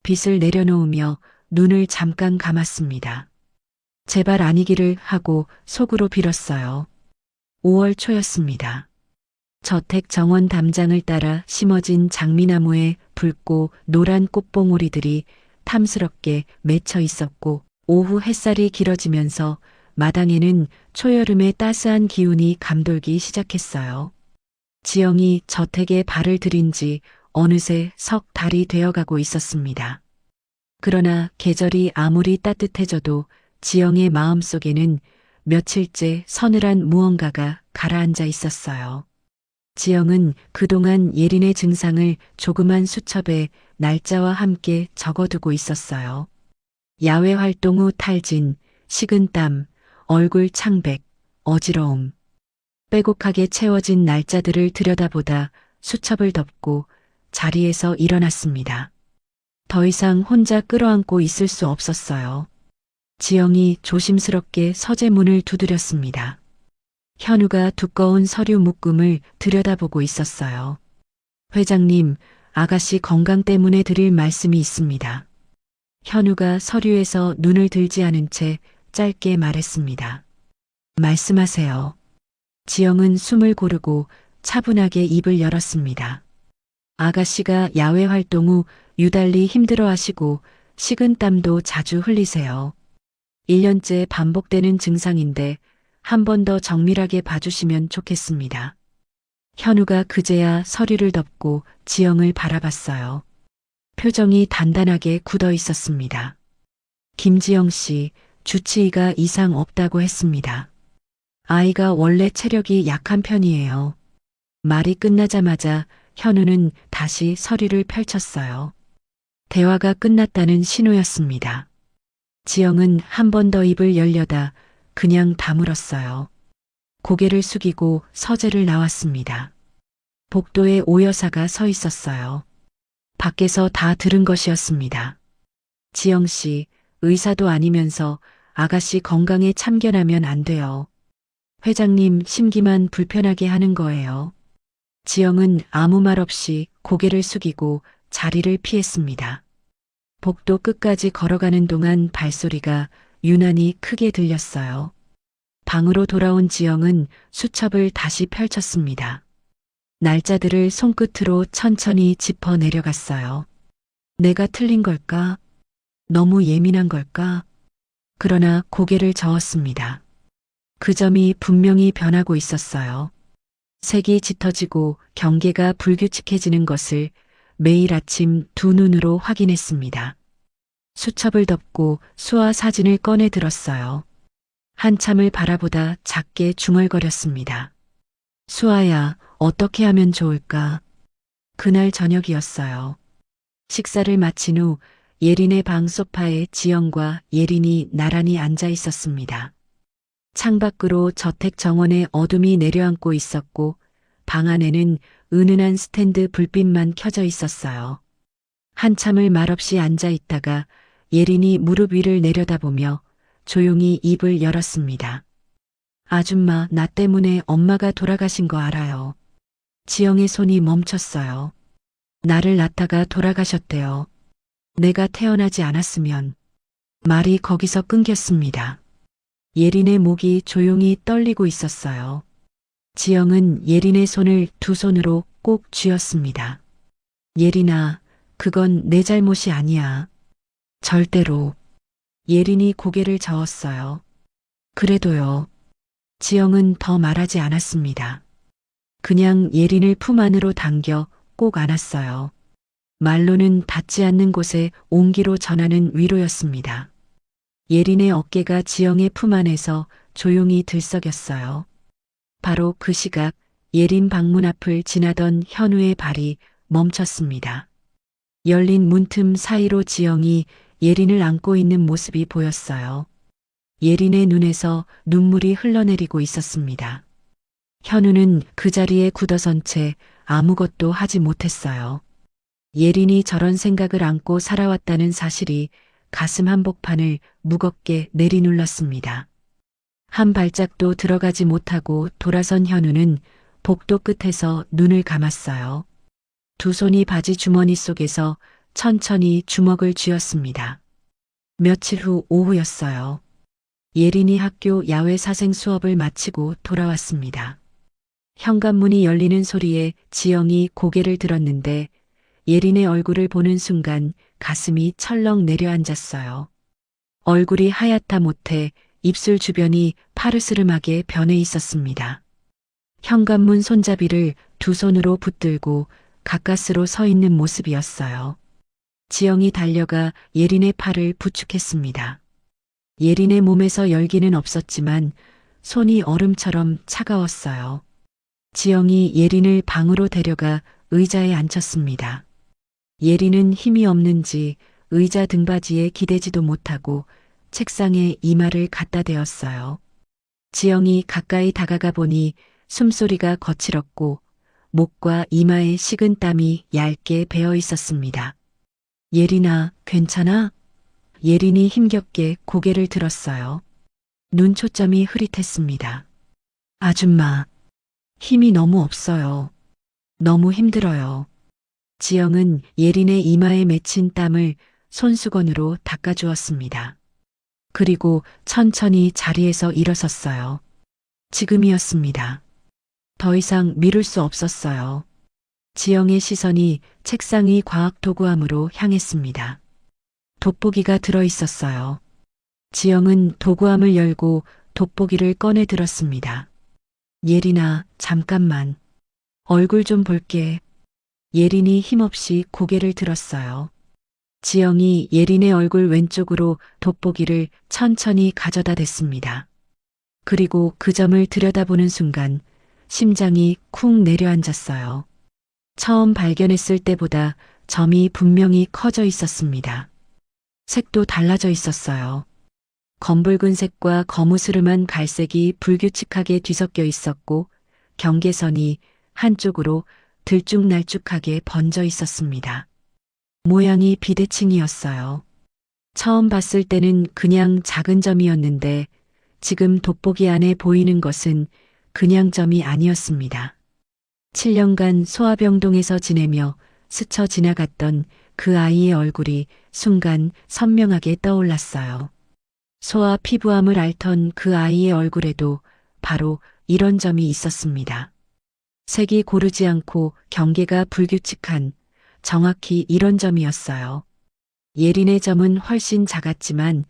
S4: 빗을 내려놓으며 눈을 잠깐 감았습니다. 제발 아니기를 하고 속으로 빌었어요. 5월 초였습니다. 저택 정원 담장을 따라 심어진 장미나무에 붉고 노란 꽃봉오리들이 탐스럽게 맺혀 있었고 오후 햇살이 길어지면서 마당에는 초여름의 따스한 기운이 감돌기 시작했어요. 지영이 저택에 발을 들인 지 어느새 석 달이 되어가고 있었습니다. 그러나 계절이 아무리 따뜻해져도 지영의 마음속에는 며칠째 서늘한 무언가가 가라앉아 있었어요. 지영은 그동안 예린의 증상을 조그만 수첩에 날짜와 함께 적어두고 있었어요. 야외 활동 후 탈진, 식은땀, 얼굴 창백, 어지러움. 빼곡하게 채워진 날짜들을 들여다보다 수첩을 덮고 자리에서 일어났습니다. 더 이상 혼자 끌어안고 있을 수 없었어요. 지영이 조심스럽게 서재문을 두드렸습니다. 현우가 두꺼운 서류 묶음을 들여다보고 있었어요. 회장님, 아가씨 건강 때문에 드릴 말씀이 있습니다. 현우가 서류에서 눈을 들지 않은 채 짧게 말했습니다. 말씀하세요. 지영은 숨을 고르고 차분하게 입을 열었습니다. 아가씨가 야외 활동 후 유달리 힘들어하시고 식은땀도 자주 흘리세요. 1년째 반복되는 증상인데 한 번 더 정밀하게 봐주시면 좋겠습니다. 현우가 그제야 서류를 덮고 지영을 바라봤어요. 표정이 단단하게 굳어 있었습니다. 김지영 씨, 주치의가 이상 없다고 했습니다. 아이가 원래 체력이 약한 편이에요. 말이 끝나자마자 현우는 다시 서류를 펼쳤어요. 대화가 끝났다는 신호였습니다. 지영은 한 번 더 입을 열려다 그냥 다물었어요. 고개를 숙이고 서재를 나왔습니다. 복도에 오 여사가 서 있었어요. 밖에서 다 들은 것이었습니다. 지영 씨, 의사도 아니면서 아가씨 건강에 참견하면 안 돼요. 회장님 심기만 불편하게 하는 거예요. 지영은 아무 말 없이 고개를 숙이고 자리를 피했습니다. 복도 끝까지 걸어가는 동안 발소리가 유난히 크게 들렸어요. 방으로 돌아온 지영은 수첩을 다시 펼쳤습니다. 날짜들을 손끝으로 천천히 짚어 내려갔어요. 내가 틀린 걸까? 너무 예민한 걸까? 그러나 고개를 저었습니다. 그 점이 분명히 변하고 있었어요. 색이 짙어지고 경계가 불규칙해지는 것을 매일 아침 두 눈으로 확인했습니다. 수첩을 덮고 수화 사진을 꺼내 들었어요. 한참을 바라보다 작게 중얼거렸습니다. 수아야, 어떻게 하면 좋을까? 그날 저녁이었어요. 식사를 마친 후 예린의 방 소파에 지영과 예린이 나란히 앉아 있었습니다. 창밖으로 저택 정원의 어둠이 내려앉고 있었고 방 안에는 은은한 스탠드 불빛만 켜져 있었어요. 한참을 말없이 앉아 있다가 예린이 무릎 위를 내려다보며 조용히 입을 열었습니다. 아줌마, 나 때문에 엄마가 돌아가신 거 알아요. 지영의 손이 멈췄어요. 나를 낳다가 돌아가셨대요. 내가 태어나지 않았으면. 말이 거기서 끊겼습니다. 예린의 목이 조용히 떨리고 있었어요. 지영은 예린의 손을 두 손으로 꼭 쥐었습니다. 예린아, 그건 내 잘못이 아니야. 절대로. 예린이 고개를 저었어요. 그래도요. 지영은 더 말하지 않았습니다. 그냥 예린을 품 안으로 당겨 꼭 안았어요. 말로는 닿지 않는 곳에 온기로 전하는 위로였습니다. 예린의 어깨가 지영의 품 안에서 조용히 들썩였어요. 바로 그 시각 예린 방문 앞을 지나던 현우의 발이 멈췄습니다. 열린 문틈 사이로 지영이 예린을 안고 있는 모습이 보였어요. 예린의 눈에서 눈물이 흘러내리고 있었습니다. 현우는 그 자리에 굳어선 채 아무것도 하지 못했어요. 예린이 저런 생각을 안고 살아왔다는 사실이 가슴 한복판을 무겁게 내리눌렀습니다. 한 발짝도 들어가지 못하고 돌아선 현우는 복도 끝에서 눈을 감았어요. 두 손이 바지 주머니 속에서 천천히 주먹을 쥐었습니다. 며칠 후 오후였어요. 예린이 학교 야외 사생 수업을 마치고 돌아왔습니다. 현관문이 열리는 소리에 지영이 고개를 들었는데 예린의 얼굴을 보는 순간 가슴이 철렁 내려앉았어요. 얼굴이 하얗다 못해 입술 주변이 파르스름하게 변해 있었습니다. 현관문 손잡이를 두 손으로 붙들고 가까스로 서 있는 모습이었어요. 지영이 달려가 예린의 팔을 부축했습니다. 예린의 몸에서 열기는 없었지만 손이 얼음처럼 차가웠어요. 지영이 예린을 방으로 데려가 의자에 앉혔습니다. 예린은 힘이 없는지 의자 등받이에 기대지도 못하고 책상에 이마를 갖다 대었어요. 지영이 가까이 다가가 보니 숨소리가 거칠었고 목과 이마에 식은 땀이 얇게 배어 있었습니다. 예린아, 괜찮아? 예린이 힘겹게 고개를 들었어요. 눈 초점이 흐릿했습니다. 아줌마, 힘이 너무 없어요. 너무 힘들어요. 지영은 예린의 이마에 맺힌 땀을 손수건으로 닦아주었습니다. 그리고 천천히 자리에서 일어섰어요. 지금이었습니다. 더 이상 미룰 수 없었어요. 지영의 시선이 책상 위 과학 도구함으로 향했습니다. 돋보기가 들어 있었어요. 지영은 도구함을 열고 돋보기를 꺼내 들었습니다. 예린아, 잠깐만. 얼굴 좀 볼게. 예린이 힘없이 고개를 들었어요. 지영이 예린의 얼굴 왼쪽으로 돋보기를 천천히 가져다 댔습니다. 그리고 그 점을 들여다보는 순간 심장이 쿵 내려앉았어요. 처음 발견했을 때보다 점이 분명히 커져 있었습니다. 색도 달라져 있었어요. 검붉은 색과 거무스름한 갈색이 불규칙하게 뒤섞여 있었고 경계선이 한쪽으로 들쭉날쭉하게 번져 있었습니다. 모양이 비대칭이었어요. 처음 봤을 때는 그냥 작은 점이었는데 지금 돋보기 안에 보이는 것은 그냥 점이 아니었습니다. 7년간 소아병동에서 지내며 스쳐 지나갔던 그 아이의 얼굴이 순간 선명하게 떠올랐어요. 소아 피부암을 앓던 그 아이의 얼굴에도 바로 이런 점이 있었습니다. 색이 고르지 않고 경계가 불규칙한 정확히 이런 점이었어요. 예린의 점은 훨씬 작았지만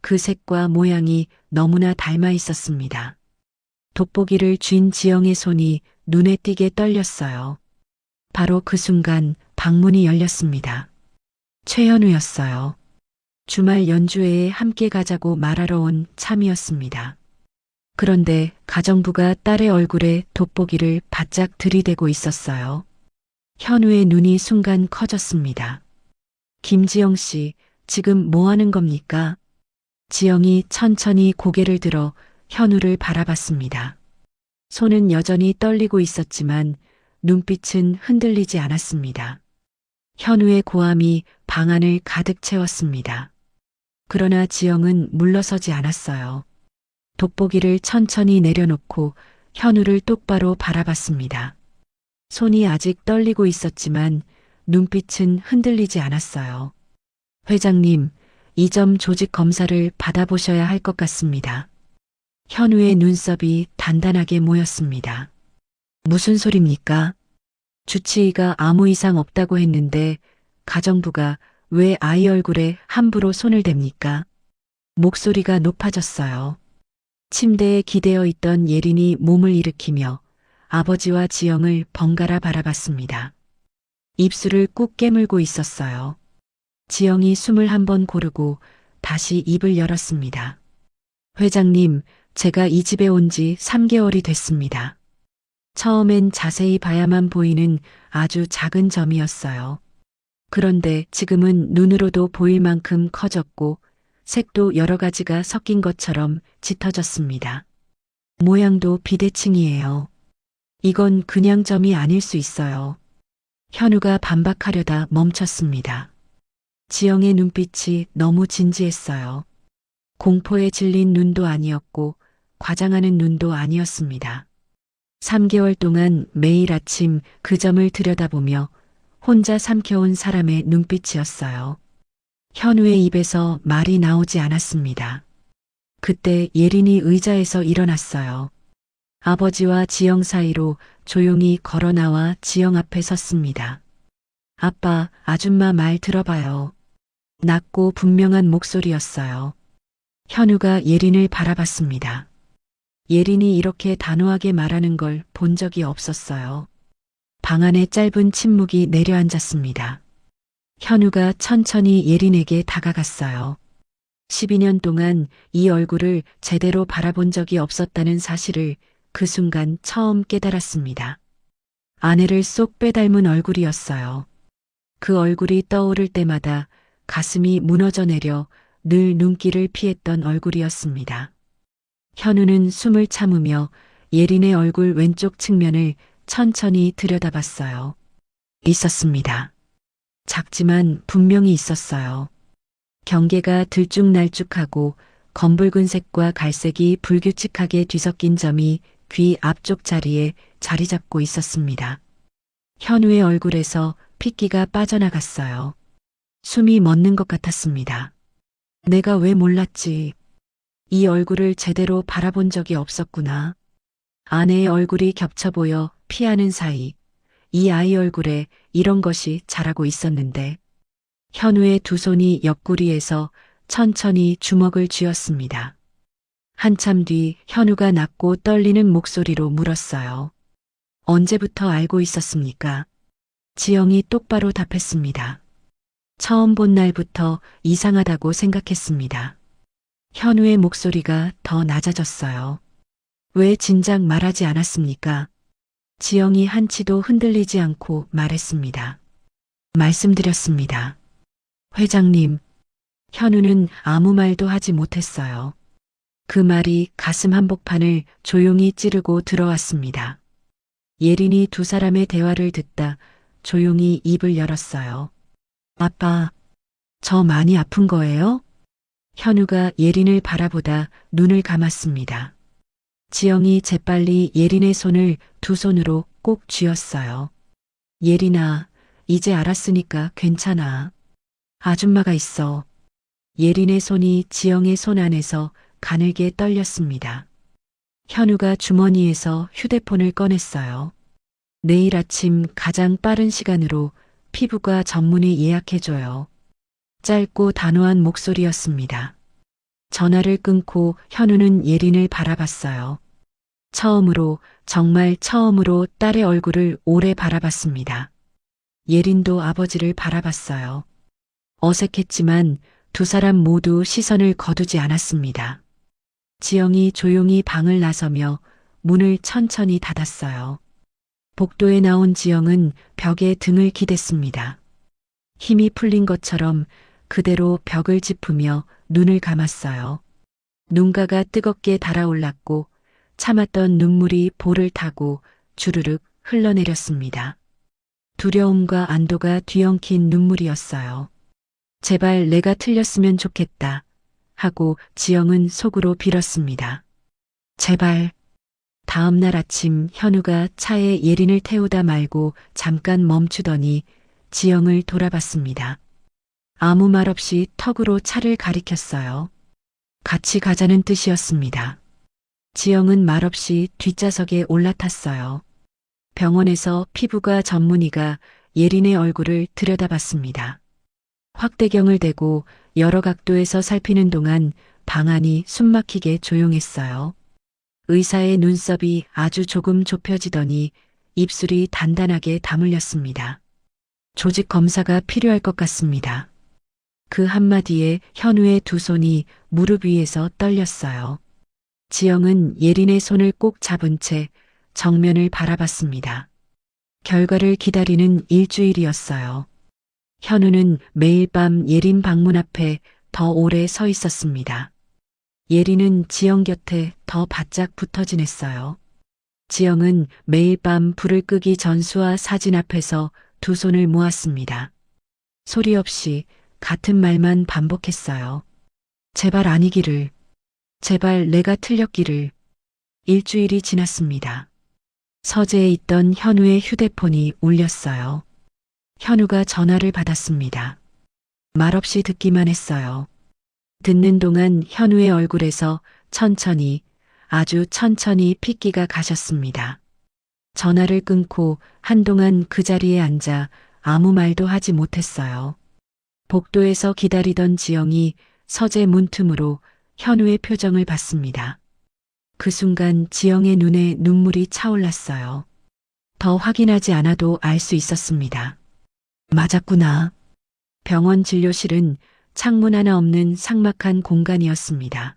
S4: 그 색과 모양이 너무나 닮아 있었습니다. 돋보기를 쥔 지영의 손이 눈에 띄게 떨렸어요. 바로 그 순간 방문이 열렸습니다. 최현우였어요. 주말 연주회에 함께 가자고 말하러 온 참이었습니다. 그런데 가정부가 딸의 얼굴에 돋보기를 바짝 들이대고 있었어요. 현우의 눈이 순간 커졌습니다. 김지영 씨, 지금 뭐 하는 겁니까? 지영이 천천히 고개를 들어 현우를 바라봤습니다. 손은 여전히 떨리고 있었지만 눈빛은 흔들리지 않았습니다. 현우의 고함이 방 안을 가득 채웠습니다. 그러나 지영은 물러서지 않았어요. 돋보기를 천천히 내려놓고 현우를 똑바로 바라봤습니다. 손이 아직 떨리고 있었지만 눈빛은 흔들리지 않았어요. 회장님, 이 점 조직 검사를 받아보셔야 할 것 같습니다. 현우의 눈썹이 단단하게 모였습니다. 무슨 소립니까? 주치의가 아무 이상 없다고 했는데 가정부가 왜 아이 얼굴에 함부로 손을 댑니까? 목소리가 높아졌어요. 침대에 기대어 있던 예린이 몸을 일으키며 아버지와 지영을 번갈아 바라봤습니다. 입술을 꾹 깨물고 있었어요. 지영이 숨을 한번 고르고 다시 입을 열었습니다. 회장님, 제가 이 집에 온 지 3개월이 됐습니다. 처음엔 자세히 봐야만 보이는 아주 작은 점이었어요. 그런데 지금은 눈으로도 보일 만큼 커졌고 색도 여러 가지가 섞인 것처럼 짙어졌습니다. 모양도 비대칭이에요. 이건 그냥 점이 아닐 수 있어요. 현우가 반박하려다 멈췄습니다. 지영의 눈빛이 너무 진지했어요. 공포에 질린 눈도 아니었고 과장하는 눈도 아니었습니다. 3개월 동안 매일 아침 그 점을 들여다보며 혼자 삼켜온 사람의 눈빛이었어요. 현우의 입에서 말이 나오지 않았습니다. 그때 예린이 의자에서 일어났어요. 아버지와 지영 사이로 조용히 걸어나와 지영 앞에 섰습니다. 아빠, 아줌마 말 들어봐요. 낮고 분명한 목소리였어요. 현우가 예린을 바라봤습니다. 예린이 이렇게 단호하게 말하는 걸 본 적이 없었어요. 방 안에 짧은 침묵이 내려앉았습니다. 현우가 천천히 예린에게 다가갔어요. 12년 동안 이 얼굴을 제대로 바라본 적이 없었다는 사실을 그 순간 처음 깨달았습니다. 아내를 쏙 빼닮은 얼굴이었어요. 그 얼굴이 떠오를 때마다 가슴이 무너져 내려 늘 눈길을 피했던 얼굴이었습니다. 현우는 숨을 참으며 예린의 얼굴 왼쪽 측면을 천천히 들여다봤어요. 있었습니다. 작지만 분명히 있었어요. 경계가 들쭉날쭉하고 검붉은 색과 갈색이 불규칙하게 뒤섞인 점이 귀 앞쪽 자리에 자리 잡고 있었습니다. 현우의 얼굴에서 핏기가 빠져나갔어요. 숨이 멎는 것 같았습니다. 내가 왜 몰랐지? 이 얼굴을 제대로 바라본 적이 없었구나. 아내의 얼굴이 겹쳐 보여 피하는 사이 이 아이 얼굴에 이런 것이 자라고 있었는데 현우의 두 손이 옆구리에서 천천히 주먹을 쥐었습니다. 한참 뒤 현우가 낮고 떨리는 목소리로 물었어요. 언제부터 알고 있었습니까? 지영이 똑바로 답했습니다. 처음 본 날부터 이상하다고 생각했습니다. 현우의 목소리가 더 낮아졌어요. 왜 진작 말하지 않았습니까? 지영이 한치도 흔들리지 않고 말했습니다. 말씀드렸습니다. 회장님, 현우는 아무 말도 하지 못했어요. 그 말이 가슴 한복판을 조용히 찌르고 들어왔습니다. 예린이 두 사람의 대화를 듣다 조용히 입을 열었어요. 아빠, 저 많이 아픈 거예요? 현우가 예린을 바라보다 눈을 감았습니다. 지영이 재빨리 예린의 손을 두 손으로 꼭 쥐었어요. 예린아, 이제 알았으니까 괜찮아. 아줌마가 있어. 예린의 손이 지영의 손 안에서 가늘게 떨렸습니다. 현우가 주머니에서 휴대폰을 꺼냈어요. 내일 아침 가장 빠른 시간으로 피부과 전문의 예약해줘요. 짧고 단호한 목소리였습니다. 전화를 끊고 현우는 예린을 바라봤어요. 처음으로, 정말 처음으로 딸의 얼굴을 오래 바라봤습니다. 예린도 아버지를 바라봤어요. 어색했지만 두 사람 모두 시선을 거두지 않았습니다. 지영이 조용히 방을 나서며 문을 천천히 닫았어요. 복도에 나온 지영은 벽에 등을 기댔습니다. 힘이 풀린 것처럼 그대로 벽을 짚으며 눈을 감았어요. 눈가가 뜨겁게 달아올랐고 참았던 눈물이 볼을 타고 주르륵 흘러내렸습니다. 두려움과 안도가 뒤엉킨 눈물이었어요. 제발 내가 틀렸으면 좋겠다 하고 지영은 속으로 빌었습니다. 제발. 다음 날 아침 현우가 차에 예린을 태우다 말고 잠깐 멈추더니 지영을 돌아봤습니다. 아무 말 없이 턱으로 차를 가리켰어요. 같이 가자는 뜻이었습니다. 지영은 말없이 뒷좌석에 올라탔어요. 병원에서 피부과 전문의가 예린의 얼굴을 들여다봤습니다. 확대경을 대고 여러 각도에서 살피는 동안 방 안이 숨막히게 조용했어요. 의사의 눈썹이 아주 조금 좁혀지더니 입술이 단단하게 다물렸습니다. 조직 검사가 필요할 것 같습니다. 그 한마디에 현우의 두 손이 무릎 위에서 떨렸어요. 지영은 예린의 손을 꼭 잡은 채 정면을 바라봤습니다. 결과를 기다리는 일주일이었어요. 현우는 매일 밤 예린 방문 앞에 더 오래 서 있었습니다. 예린은 지영 곁에 더 바짝 붙어 지냈어요. 지영은 매일 밤 불을 끄기 전수와 사진 앞에서 두 손을 모았습니다. 소리 없이 같은 말만 반복했어요. 제발 아니기를. 제발 내가 틀렸기를. 일주일이 지났습니다. 서재에 있던 현우의 휴대폰이 울렸어요. 현우가 전화를 받았습니다. 말없이 듣기만 했어요. 듣는 동안 현우의 얼굴에서 천천히, 아주 천천히 핏기가 가셨습니다. 전화를 끊고 한동안 그 자리에 앉아 아무 말도 하지 못했어요. 복도에서 기다리던 지영이 서재 문틈으로 현우의 표정을 봤습니다. 그 순간 지영의 눈에 눈물이 차올랐어요. 더 확인하지 않아도 알 수 있었습니다. 맞았구나. 병원 진료실은 창문 하나 없는 삭막한 공간이었습니다.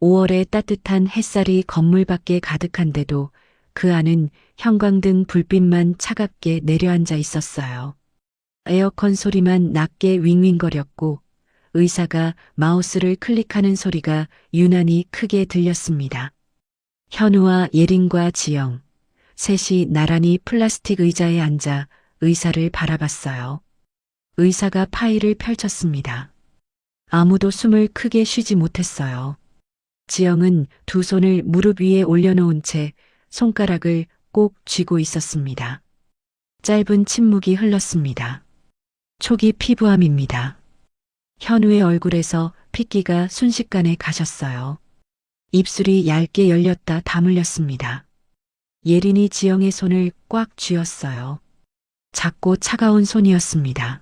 S4: 5월의 따뜻한 햇살이 건물 밖에 가득한데도 그 안은 형광등 불빛만 차갑게 내려앉아 있었어요. 에어컨 소리만 낮게 윙윙거렸고 의사가 마우스를 클릭하는 소리가 유난히 크게 들렸습니다. 현우와 예린과 지영, 셋이 나란히 플라스틱 의자에 앉아 의사를 바라봤어요. 의사가 파일을 펼쳤습니다. 아무도 숨을 크게 쉬지 못했어요. 지영은 두 손을 무릎 위에 올려놓은 채 손가락을 꼭 쥐고 있었습니다. 짧은 침묵이 흘렀습니다. 초기 피부암입니다. 현우의 얼굴에서 핏기가 순식간에 가셨어요. 입술이 얇게 열렸다 다물렸습니다. 예린이 지영의 손을 꽉 쥐었어요. 작고 차가운 손이었습니다.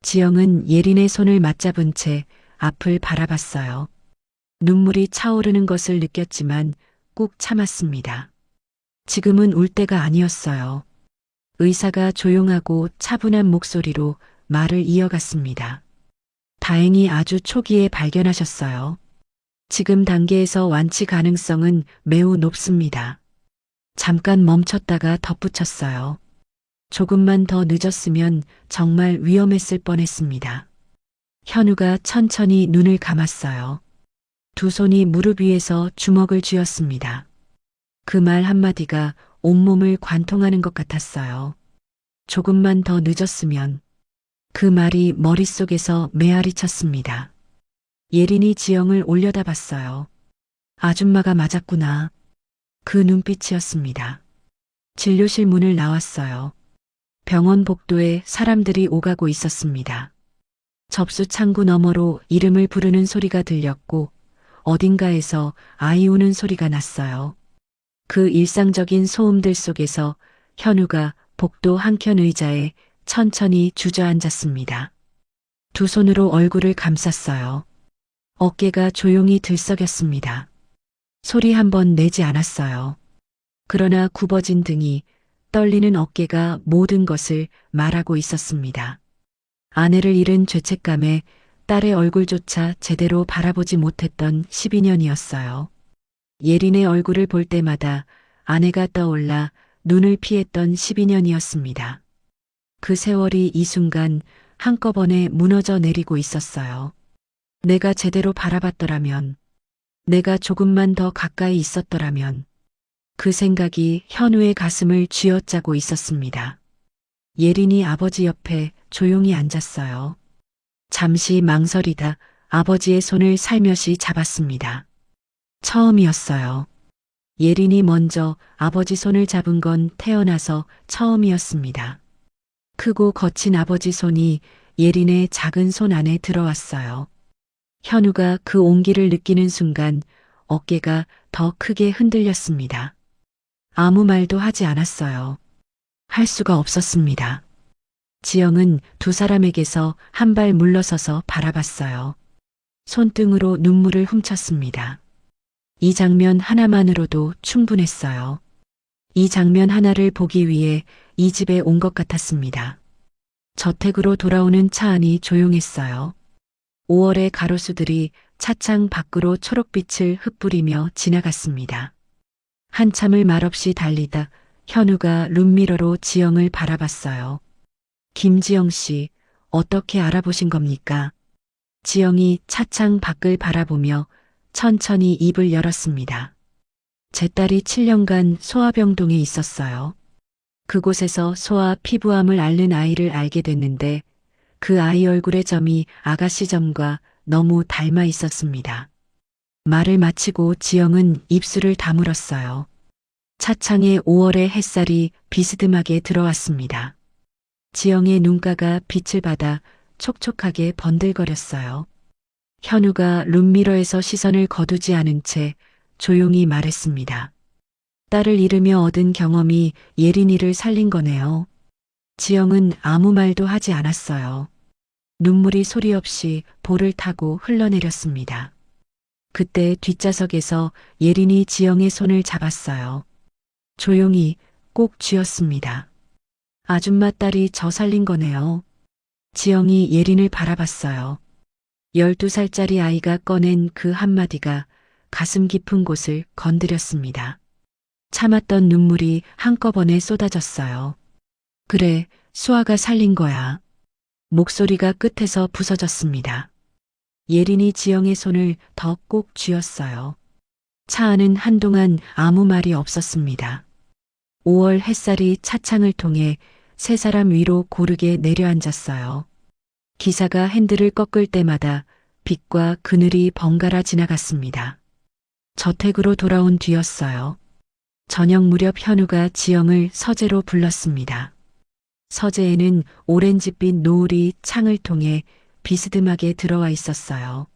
S4: 지영은 예린의 손을 맞잡은 채 앞을 바라봤어요. 눈물이 차오르는 것을 느꼈지만 꾹 참았습니다. 지금은 울 때가 아니었어요. 의사가 조용하고 차분한 목소리로 말을 이어갔습니다. 다행히 아주 초기에 발견하셨어요. 지금 단계에서 완치 가능성은 매우 높습니다. 잠깐 멈췄다가 덧붙였어요. 조금만 더 늦었으면 정말 위험했을 뻔했습니다. 현우가 천천히 눈을 감았어요. 두 손이 무릎 위에서 주먹을 쥐었습니다. 그 말 한마디가 온몸을 관통하는 것 같았어요. 조금만 더 늦었으면. 그 말이 머릿속에서 메아리 쳤습니다. 예린이 지영을 올려다봤어요. 아줌마가 맞았구나. 그 눈빛이었습니다. 진료실 문을 나왔어요. 병원 복도에 사람들이 오가고 있었습니다. 접수 창구 너머로 이름을 부르는 소리가 들렸고 어딘가에서 아이 우는 소리가 났어요. 그 일상적인 소음들 속에서 현우가 복도 한켠 의자에 천천히 주저앉았습니다. 두 손으로 얼굴을 감쌌어요. 어깨가 조용히 들썩였습니다. 소리 한 번 내지 않았어요. 그러나 굽어진 등이 떨리는 어깨가 모든 것을 말하고 있었습니다. 아내를 잃은 죄책감에 딸의 얼굴조차 제대로 바라보지 못했던 12년이었어요. 예린의 얼굴을 볼 때마다 아내가 떠올라 눈을 피했던 12년이었습니다. 그 세월이 이 순간 한꺼번에 무너져 내리고 있었어요. 내가 제대로 바라봤더라면, 내가 조금만 더 가까이 있었더라면, 그 생각이 현우의 가슴을 쥐어짜고 있었습니다. 예린이 아버지 옆에 조용히 앉았어요. 잠시 망설이다 아버지의 손을 살며시 잡았습니다. 처음이었어요. 예린이 먼저 아버지 손을 잡은 건 태어나서 처음이었습니다. 크고 거친 아버지 손이 예린의 작은 손 안에 들어왔어요. 현우가 그 온기를 느끼는 순간 어깨가 더 크게 흔들렸습니다. 아무 말도 하지 않았어요. 할 수가 없었습니다. 지영은 두 사람에게서 한 발 물러서서 바라봤어요. 손등으로 눈물을 훔쳤습니다. 이 장면 하나만으로도 충분했어요. 이 장면 하나를 보기 위해 이 집에 온 것 같았습니다. 저택으로 돌아오는 차 안이 조용했어요. 5월의 가로수들이 차창 밖으로 초록빛을 흩뿌리며 지나갔습니다. 한참을 말없이 달리다 현우가 룸미러로 지영을 바라봤어요. 김지영 씨, 어떻게 알아보신 겁니까? 지영이 차창 밖을 바라보며 천천히 입을 열었습니다. 제 딸이 7년간 소아병동에 있었어요. 그곳에서 소아 피부암을 앓는 아이를 알게 됐는데 그 아이 얼굴의 점이 아가씨 점과 너무 닮아 있었습니다. 말을 마치고 지영은 입술을 다물었어요. 차창에 5월의 햇살이 비스듬하게 들어왔습니다. 지영의 눈가가 빛을 받아 촉촉하게 번들거렸어요. 현우가 룸미러에서 시선을 거두지 않은 채 조용히 말했습니다. 딸을 잃으며 얻은 경험이 예린이를 살린 거네요. 지영은 아무 말도 하지 않았어요. 눈물이 소리 없이 볼을 타고 흘러내렸습니다. 그때 뒷좌석에서 예린이 지영의 손을 잡았어요. 조용히 꼭 쥐었습니다. 아줌마 딸이 저 살린 거네요. 지영이 예린을 바라봤어요. 12살짜리 아이가 꺼낸 그 한마디가 가슴 깊은 곳을 건드렸습니다. 참았던 눈물이 한꺼번에 쏟아졌어요. 그래, 수아가 살린 거야. 목소리가 끝에서 부서졌습니다. 예린이 지영의 손을 더 꼭 쥐었어요. 차 안은 한동안 아무 말이 없었습니다. 5월 햇살이 차창을 통해 세 사람 위로 고르게 내려앉았어요. 기사가 핸들을 꺾을 때마다 빛과 그늘이 번갈아 지나갔습니다. 저택으로 돌아온 뒤였어요. 저녁 무렵 현우가 지영을 서재로 불렀습니다. 서재에는 오렌지빛 노을이 창을 통해 비스듬하게 들어와 있었어요.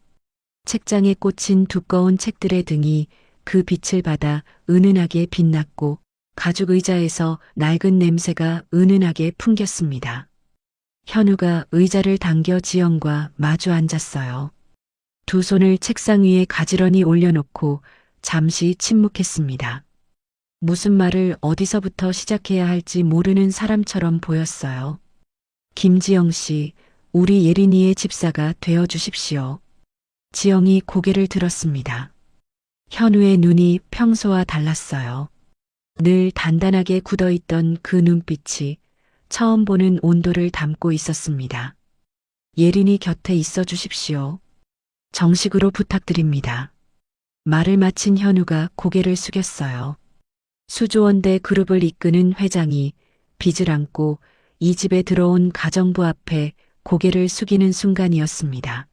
S4: 책장에 꽂힌 두꺼운 책들의 등이 그 빛을 받아 은은하게 빛났고 가죽 의자에서 낡은 냄새가 은은하게 풍겼습니다. 현우가 의자를 당겨 지영과 마주 앉았어요. 두 손을 책상 위에 가지런히 올려놓고 잠시 침묵했습니다. 무슨 말을 어디서부터 시작해야 할지 모르는 사람처럼 보였어요. 김지영 씨, 우리 예린이의 집사가 되어 주십시오. 지영이 고개를 들었습니다. 현우의 눈이 평소와 달랐어요. 늘 단단하게 굳어있던 그 눈빛이 처음 보는 온도를 담고 있었습니다. 예린이 곁에 있어 주십시오. 정식으로 부탁드립니다. 말을 마친 현우가 고개를 숙였어요. 수조원대 그룹을 이끄는 회장이 빚을 안고 이 집에 들어온 가정부 앞에 고개를 숙이는 순간이었습니다.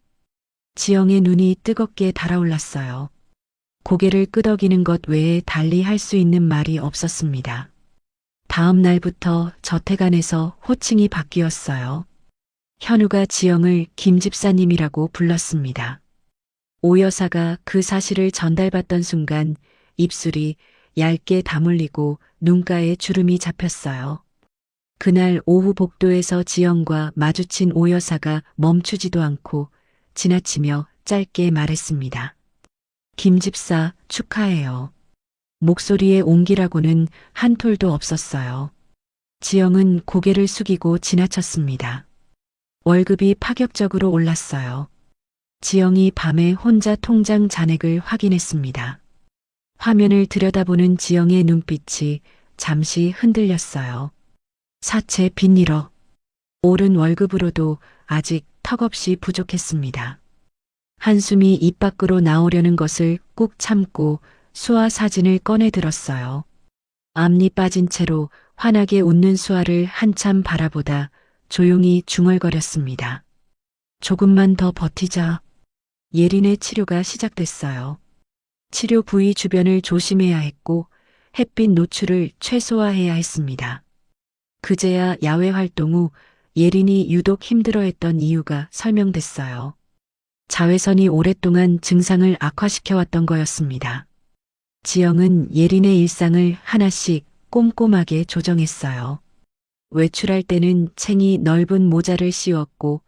S4: 지영의 눈이 뜨겁게 달아올랐어요. 고개를 끄덕이는 것 외에 달리 할 수 있는 말이 없었습니다. 다음 날부터 저택 안에서 호칭이 바뀌었어요. 현우가 지영을 김 집사님이라고 불렀습니다. 오 여사가 그 사실을 전달받던 순간 입술이 얇게 다물리고 눈가에 주름이 잡혔어요. 그날 오후 복도에서 지영과 마주친 오 여사가 멈추지도 않고 지나치며 짧게 말했습니다. 김 집사 축하해요. 목소리에 온기라고는 한 톨도 없었어요. 지영은 고개를 숙이고 지나쳤습니다. 월급이 파격적으로 올랐어요. 지영이 밤에 혼자 통장 잔액을 확인했습니다. 화면을 들여다보는 지영의 눈빛이 잠시 흔들렸어요. 사채 빚 1억. 오른 월급으로도 아직 턱없이 부족했습니다. 한숨이 입 밖으로 나오려는 것을 꾹 참고 수아 사진을 꺼내 들었어요. 앞니 빠진 채로 환하게 웃는 수아를 한참 바라보다 조용히 중얼거렸습니다. 조금만 더 버티자. 예린의 치료가 시작됐어요. 치료 부위 주변을 조심해야 했고 햇빛 노출을 최소화해야 했습니다. 그제야 야외 활동 후 예린이 유독 힘들어했던 이유가 설명됐어요. 자외선이 오랫동안 증상을 악화시켜왔던 거였습니다. 지영은 예린의 일상을 하나씩 꼼꼼하게 조정했어요. 외출할 때는 챙이 넓은 모자를 씌웠고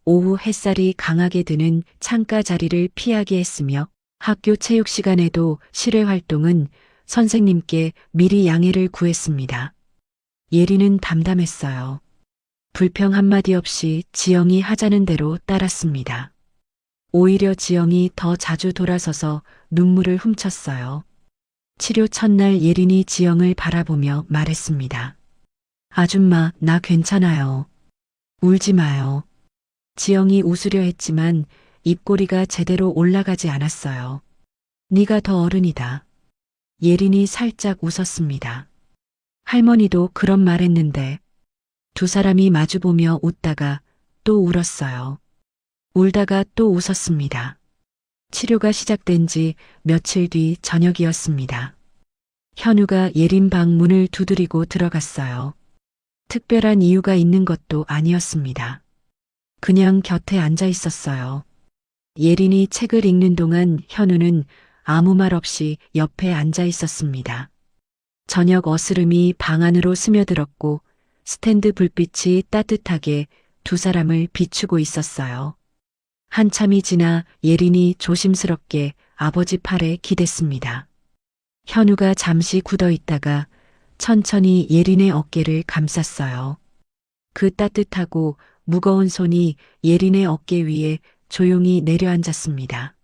S4: 오후 햇살이 강하게 드는 창가 자리를 피하게 했으며 학교 체육 시간에도 실외 활동은 선생님께 미리 양해를 구했습니다. 예린은 담담했어요. 불평 한마디 없이 지영이 하자는 대로 따랐습니다. 오히려 지영이 더 자주 돌아서서 눈물을 훔쳤어요. 치료 첫날 예린이 지영을 바라보며 말했습니다. 아줌마, 나 괜찮아요. 울지 마요. 지영이 웃으려 했지만 입꼬리가 제대로 올라가지 않았어요. 네가 더 어른이다. 예린이 살짝 웃었습니다. 할머니도 그런 말 했는데 두 사람이 마주보며 웃다가 또 울었어요. 울다가 또 웃었습니다. 치료가 시작된 지 며칠 뒤 저녁이었습니다. 현우가 예린 방 문을 두드리고 들어갔어요. 특별한 이유가 있는 것도 아니었습니다. 그냥 곁에 앉아 있었어요. 예린이 책을 읽는 동안 현우는 아무 말 없이 옆에 앉아 있었습니다. 저녁 어스름이 방 안으로 스며들었고 스탠드 불빛이 따뜻하게 두 사람을 비추고 있었어요. 한참이 지나 예린이 조심스럽게 아버지 팔에 기댔습니다. 현우가 잠시 굳어 있다가 천천히 예린의 어깨를 감쌌어요. 그 따뜻하고 무거운 손이 예린의 어깨 위에 조용히 내려앉았습니다.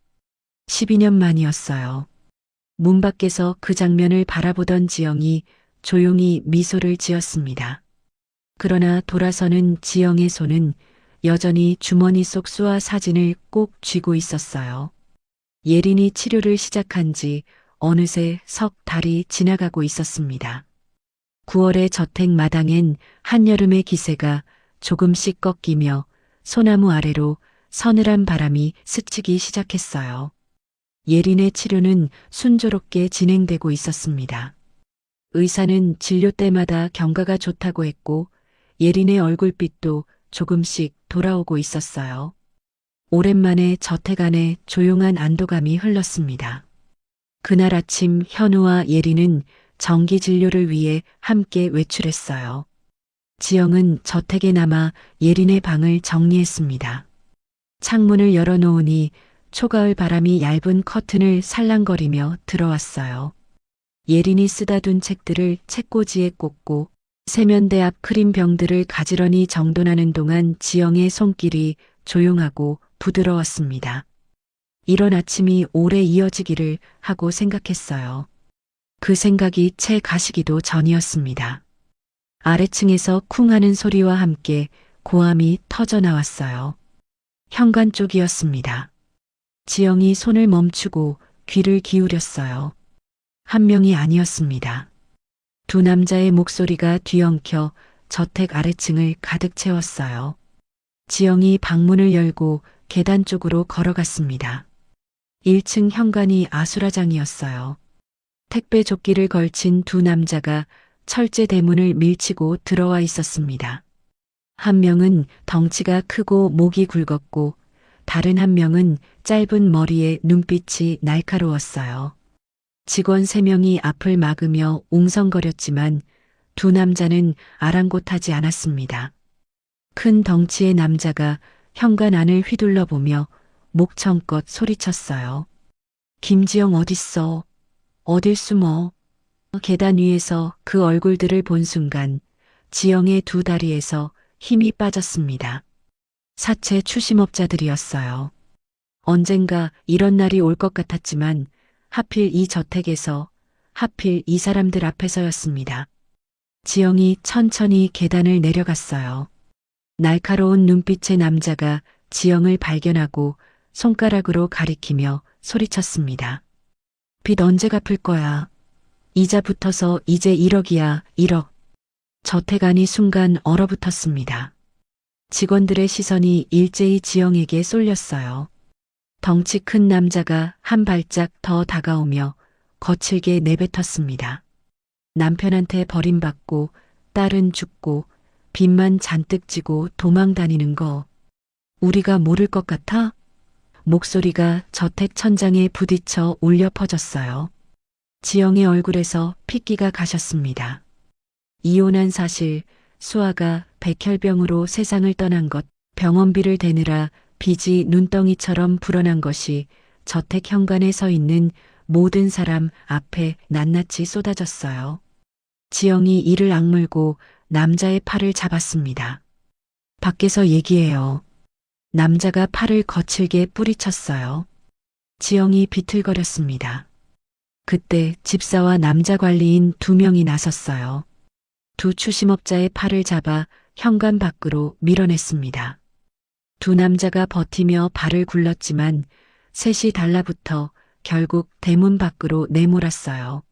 S4: 12년 만이었어요. 문 밖에서 그 장면을 바라보던 지영이 조용히 미소를 지었습니다. 그러나 돌아서는 지영의 손은 여전히 주머니 속 수아 사진을 꼭 쥐고 있었어요. 예린이 치료를 시작한 지 어느새 석 달이 지나가고 있었습니다. 9월의 저택 마당엔 한여름의 기세가 조금씩 꺾이며 소나무 아래로 서늘한 바람이 스치기 시작했어요. 예린의 치료는 순조롭게 진행되고 있었습니다. 의사는 진료 때마다 경과가 좋다고 했고 예린의 얼굴빛도 조금씩 돌아오고 있었어요. 오랜만에 저택 안에 조용한 안도감이 흘렀습니다. 그날 아침 현우와 예린은 정기 진료를 위해 함께 외출했어요. 지영은 저택에 남아 예린의 방을 정리했습니다. 창문을 열어놓으니 초가을 바람이 얇은 커튼을 살랑거리며 들어왔어요. 예린이 쓰다 둔 책들을 책꽂이에 꽂고 세면대 앞 크림 병들을 가지런히 정돈하는 동안 지영의 손길이 조용하고 부드러웠습니다. 이런 아침이 오래 이어지기를 하고 생각했어요. 그 생각이 채 가시기도 전이었습니다. 아래층에서 쿵 하는 소리와 함께 고함이 터져 나왔어요. 현관 쪽이었습니다. 지영이 손을 멈추고 귀를 기울였어요. 한 명이 아니었습니다. 두 남자의 목소리가 뒤엉켜 저택 아래층을 가득 채웠어요. 지영이 방문을 열고 계단 쪽으로 걸어갔습니다. 1층 현관이 아수라장이었어요. 택배 조끼를 걸친 두 남자가 철제 대문을 밀치고 들어와 있었습니다. 한 명은 덩치가 크고 목이 굵었고 다른 한 명은 짧은 머리에 눈빛이 날카로웠어요. 직원 3명이 앞을 막으며 웅성거렸지만 두 남자는 아랑곳하지 않았습니다. 큰 덩치의 남자가 현관 안을 휘둘러 보며 목청껏 소리쳤어요. 김지영 어딨어? 어딜 숨어? 계단 위에서 그 얼굴들을 본 순간 지영의 두 다리에서 힘이 빠졌습니다. 사채 추심업자들이었어요. 언젠가 이런 날이 올 것 같았지만 하필 이 저택에서 하필 이 사람들 앞에서였습니다. 지영이 천천히 계단을 내려갔어요. 날카로운 눈빛의 남자가 지영을 발견하고 손가락으로 가리키며 소리쳤습니다. 빚 언제 갚을 거야? 이자 붙어서 이제 1억이야, 1억. 저택 안이 순간 얼어붙었습니다. 직원들의 시선이 일제히 지영에게 쏠렸어요. 덩치 큰 남자가 한 발짝 더 다가오며 거칠게 내뱉었습니다. 남편한테 버림받고 딸은 죽고 빚만 잔뜩 지고 도망 다니는 거 우리가 모를 것 같아? 목소리가 저택 천장에 부딪혀 울려 퍼졌어요. 지영의 얼굴에서 핏기가 가셨습니다. 이혼한 사실, 수아가 백혈병으로 세상을 떠난 것, 병원비를 대느라 빚이 눈덩이처럼 불어난 것이 저택 현관에 서 있는 모든 사람 앞에 낱낱이 쏟아졌어요. 지영이 이를 악물고 남자의 팔을 잡았습니다. 밖에서 얘기해요. 남자가 팔을 거칠게 뿌리쳤어요. 지영이 비틀거렸습니다. 그때 집사와 남자 관리인 2명이 나섰어요. 두 추심업자의 팔을 잡아 현관 밖으로 밀어냈습니다. 두 남자가 버티며 발을 굴렀지만 셋이 달라붙어 결국 대문 밖으로 내몰았어요.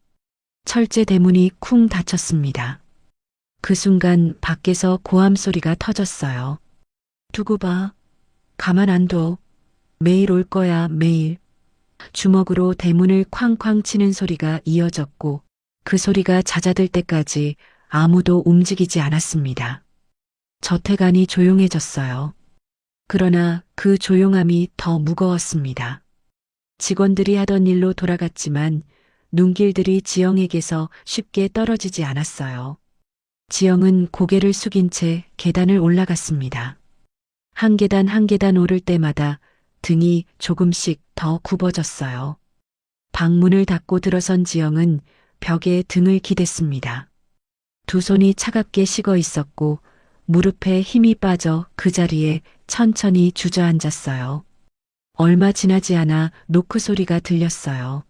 S4: 철제 대문이 쿵 닫혔습니다. 그 순간 밖에서 고함 소리가 터졌어요. 두고 봐. 가만 안 둬. 매일 올 거야, 매일. 주먹으로 대문을 쾅쾅 치는 소리가 이어졌고 그 소리가 잦아들 때까지 아무도 움직이지 않았습니다. 저택 안이 조용해졌어요. 그러나 그 조용함이 더 무거웠습니다. 직원들이 하던 일로 돌아갔지만 눈길들이 지영에게서 쉽게 떨어지지 않았어요. 지영은 고개를 숙인 채 계단을 올라갔습니다. 한 계단 한 계단 오를 때마다 등이 조금씩 더 굽어졌어요. 방문을 닫고 들어선 지영은 벽에 등을 기댔습니다. 두 손이 차갑게 식어 있었고 무릎에 힘이 빠져 그 자리에 천천히 주저앉았어요. 얼마 지나지 않아 노크 소리가 들렸어요.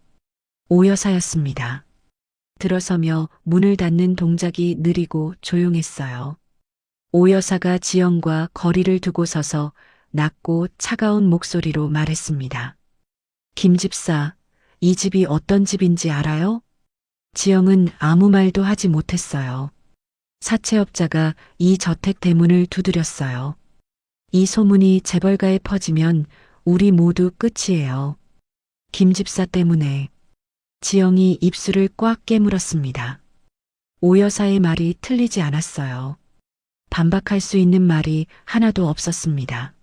S4: 오 여사였습니다. 들어서며 문을 닫는 동작이 느리고 조용했어요. 오 여사가 지영과 거리를 두고 서서 낮고 차가운 목소리로 말했습니다. 김 집사, 이 집이 어떤 집인지 알아요? 지영은 아무 말도 하지 못했어요. 사채업자가 이 저택 대문을 두드렸어요. 이 소문이 재벌가에 퍼지면 우리 모두 끝이에요. 김 집사 때문에. 지영이 입술을 꽉 깨물었습니다. 오 여사의 말이 틀리지 않았어요. 반박할 수 있는 말이 하나도 없었습니다.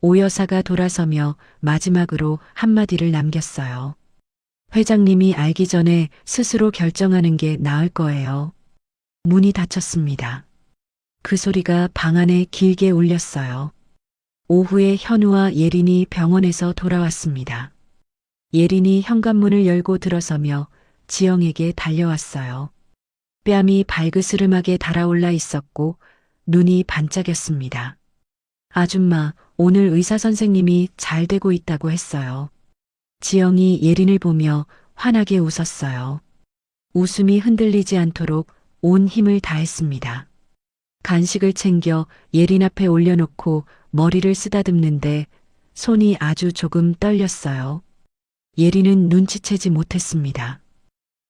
S4: 오 여사가 돌아서며 마지막으로 한마디를 남겼어요. 회장님이 알기 전에 스스로 결정하는 게 나을 거예요. 문이 닫혔습니다. 그 소리가 방 안에 길게 울렸어요. 오후에 현우와 예린이 병원에서 돌아왔습니다. 예린이 현관문을 열고 들어서며 지영에게 달려왔어요. 뺨이 발그스름하게 달아올라 있었고 눈이 반짝였습니다. 아줌마, 오늘 의사 선생님이 잘 되고 있다고 했어요. 지영이 예린을 보며 환하게 웃었어요. 웃음이 흔들리지 않도록 온 힘을 다했습니다. 간식을 챙겨 예린 앞에 올려놓고 머리를 쓰다듬는데 손이 아주 조금 떨렸어요. 예린은 눈치채지 못했습니다.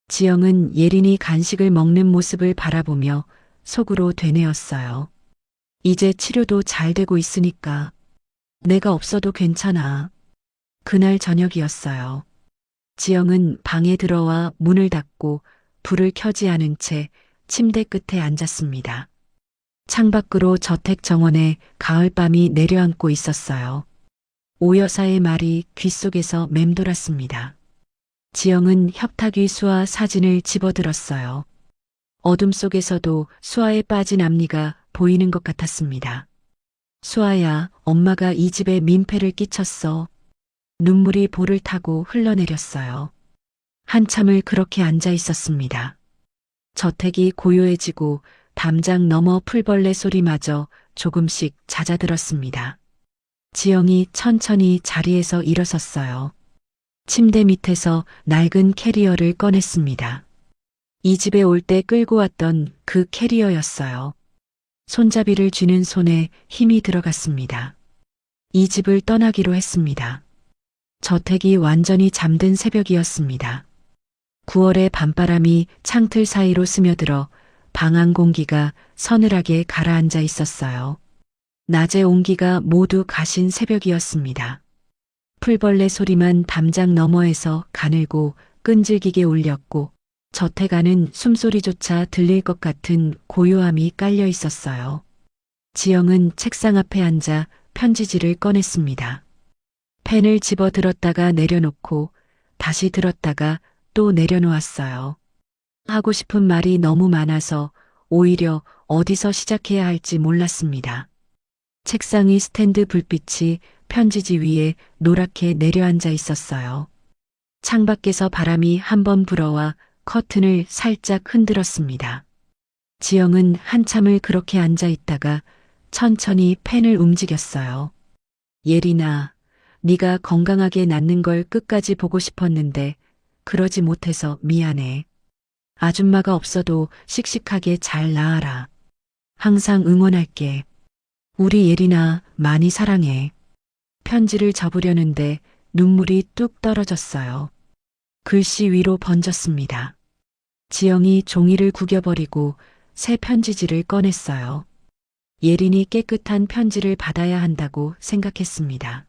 S4: 지영은 예린이 간식을 먹는 모습을 바라보며 속으로 되뇌었어요. 이제 치료도 잘 되고 있으니까 내가 없어도 괜찮아. 그날 저녁이었어요. 지영은 방에 들어와 문을 닫고 불을 켜지 않은 채 침대 끝에 앉았습니다. 창밖으로 저택 정원에 가을밤이 내려앉고 있었어요. 오 여사의 말이 귓속에서 맴돌았습니다. 지영은 협탁 위 수아 사진을 집어들었어요. 어둠 속에서도 수아에 빠진 앞니가 보이는 것 같았습니다. 수아야, 엄마가 이 집에 민폐를 끼쳤어. 눈물이 볼을 타고 흘러내렸어요. 한참을 그렇게 앉아 있었습니다. 저택이 고요해지고 담장 너머 풀벌레 소리마저 조금씩 잦아들었습니다. 지영이 천천히 자리에서 일어섰어요. 침대 밑에서 낡은 캐리어를 꺼냈습니다. 이 집에 올 때 끌고 왔던 그 캐리어였어요. 손잡이를 쥐는 손에 힘이 들어갔습니다. 이 집을 떠나기로 했습니다. 저택이 완전히 잠든 새벽이었습니다. 9월의 밤바람이 창틀 사이로 스며들어 방 안 공기가 서늘하게 가라앉아 있었어요. 낮의 온기가 모두 가신 새벽이었습니다. 풀벌레 소리만 담장 너머에서 가늘고 끈질기게 울렸고 저택 안은 숨소리조차 들릴 것 같은 고요함이 깔려 있었어요. 지영은 책상 앞에 앉아 편지지를 꺼냈습니다. 펜을 집어 들었다가 내려놓고 다시 들었다가 또 내려놓았어요. 하고 싶은 말이 너무 많아서 오히려 어디서 시작해야 할지 몰랐습니다. 책상 위 스탠드 불빛이 편지지 위에 노랗게 내려앉아 있었어요. 창밖에서 바람이 한번 불어와 커튼을 살짝 흔들었습니다. 지영은 한참을 그렇게 앉아 있다가 천천히 펜을 움직였어요. 예린아, 네가 건강하게 낫는 걸 끝까지 보고 싶었는데 그러지 못해서 미안해. 아줌마가 없어도 씩씩하게 잘 나아라. 항상 응원할게. 우리 예린아 많이 사랑해. 편지를 접으려는데 눈물이 뚝 떨어졌어요. 글씨 위로 번졌습니다. 지영이 종이를 구겨버리고 새 편지지를 꺼냈어요. 예린이 깨끗한 편지를 받아야 한다고 생각했습니다.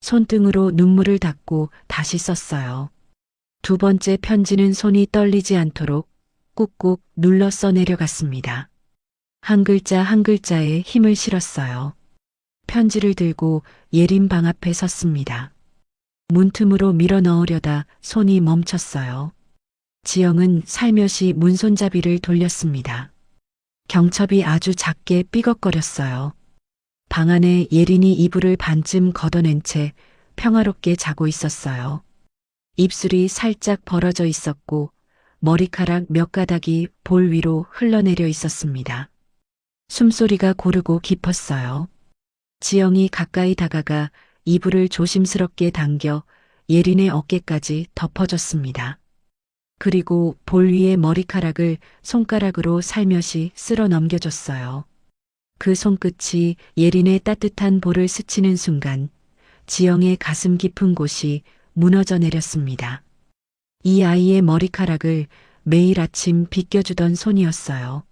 S4: 손등으로 눈물을 닦고 다시 썼어요. 두 번째 편지는 손이 떨리지 않도록 꾹꾹 눌러 써내려갔습니다. 한 글자 한 글자에 힘을 실었어요. 편지를 들고 예린 방 앞에 섰습니다. 문틈으로 밀어 넣으려다 손이 멈췄어요. 지영은 살며시 문손잡이를 돌렸습니다. 경첩이 아주 작게 삐걱거렸어요. 방 안에 예린이 이불을 반쯤 걷어낸 채 평화롭게 자고 있었어요. 입술이 살짝 벌어져 있었고 머리카락 몇 가닥이 볼 위로 흘러내려 있었습니다. 숨소리가 고르고 깊었어요. 지영이 가까이 다가가 이불을 조심스럽게 당겨 예린의 어깨까지 덮어줬습니다. 그리고 볼 위의 머리카락을 손가락으로 살며시 쓸어 넘겨줬어요. 그 손끝이 예린의 따뜻한 볼을 스치는 순간 지영의 가슴 깊은 곳이 무너져 내렸습니다. 이 아이의 머리카락을 매일 아침 빗겨주던 손이었어요.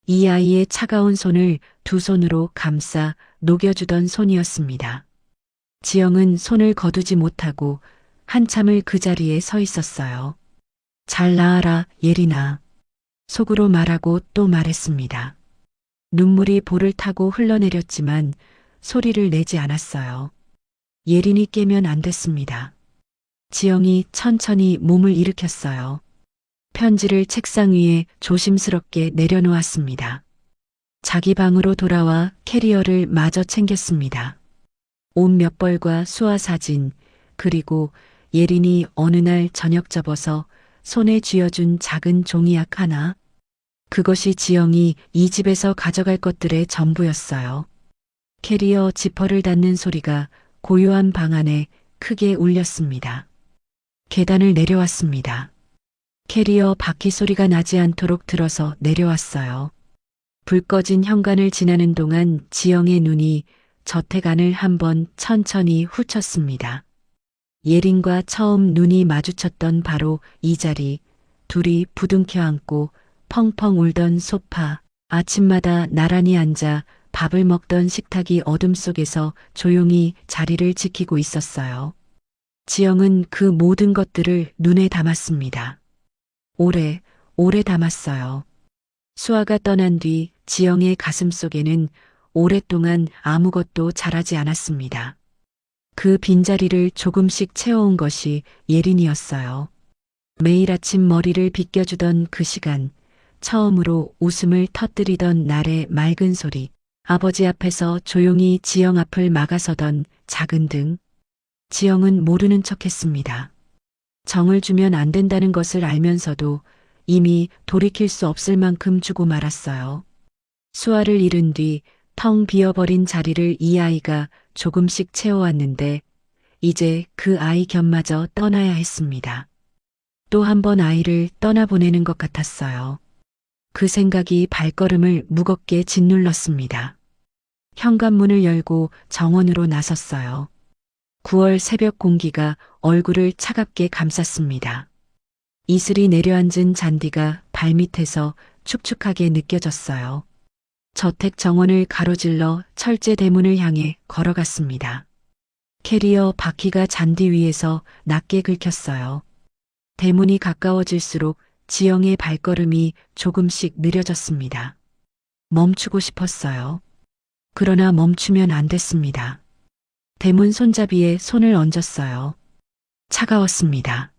S4: 이 아이의 차가운 손을 두 손으로 감싸 녹여주던 손이었습니다. 지영은 손을 거두지 못하고 한참을 그 자리에 서 있었어요. 잘 나아라, 예린아. 속으로 말하고 또 말했습니다. 눈물이 볼을 타고 흘러내렸지만 소리를 내지 않았어요. 예린이 깨면 안 됐습니다. 지영이 천천히 몸을 일으켰어요. 편지를 책상 위에 조심스럽게 내려놓았습니다. 자기 방으로 돌아와 캐리어를 마저 챙겼습니다. 옷 몇 벌과 수화 사진, 그리고 예린이 어느 날 저녁 접어서 손에 쥐어준 작은 종이약 하나, 그것이 지영이 이 집에서 가져갈 것들의 전부였어요. 캐리어 지퍼를 닫는 소리가 고요한 방 안에 크게 울렸습니다. 계단을 내려왔습니다. 캐리어 바퀴 소리가 나지 않도록 들어서 내려왔어요. 불 꺼진 현관을 지나는 동안 지영의 눈이 저택 안을 한번 천천히 훑었습니다. 예린과 처음 눈이 마주쳤던 바로 이 자리, 둘이 부둥켜 안고 펑펑 울던 소파, 아침마다 나란히 앉아 밥을 먹던 식탁이 어둠 속에서 조용히 자리를 지키고 있었어요. 지영은 그 모든 것들을 눈에 담았습니다. 오래, 오래 담았어요. 수아가 떠난 뒤 지영의 가슴 속에는 오랫동안 아무것도 자라지 않았습니다. 그 빈자리를 조금씩 채워온 것이 예린이었어요. 매일 아침 머리를 빗겨주던 그 시간, 처음으로 웃음을 터뜨리던 날의 맑은 소리, 아버지 앞에서 조용히 지영 앞을 막아서던 작은 등. 지영은 모르는 척했습니다. 정을 주면 안 된다는 것을 알면서도 이미 돌이킬 수 없을 만큼 주고 말았어요. 수아를 잃은 뒤 텅 비어버린 자리를 이 아이가 조금씩 채워왔는데 이제 그 아이 곁마저 떠나야 했습니다. 또 한 번 아이를 떠나보내는 것 같았어요. 그 생각이 발걸음을 무겁게 짓눌렀습니다. 현관문을 열고 정원으로 나섰어요. 9월 새벽 공기가 얼굴을 차갑게 감쌌습니다. 이슬이 내려앉은 잔디가 발밑에서 축축하게 느껴졌어요. 저택 정원을 가로질러 철제 대문을 향해 걸어갔습니다. 캐리어 바퀴가 잔디 위에서 낮게 긁혔어요. 대문이 가까워질수록 지영의 발걸음이 조금씩 느려졌습니다. 멈추고 싶었어요. 그러나 멈추면 안 됐습니다. 대문 손잡이에 손을 얹었어요. 차가웠습니다.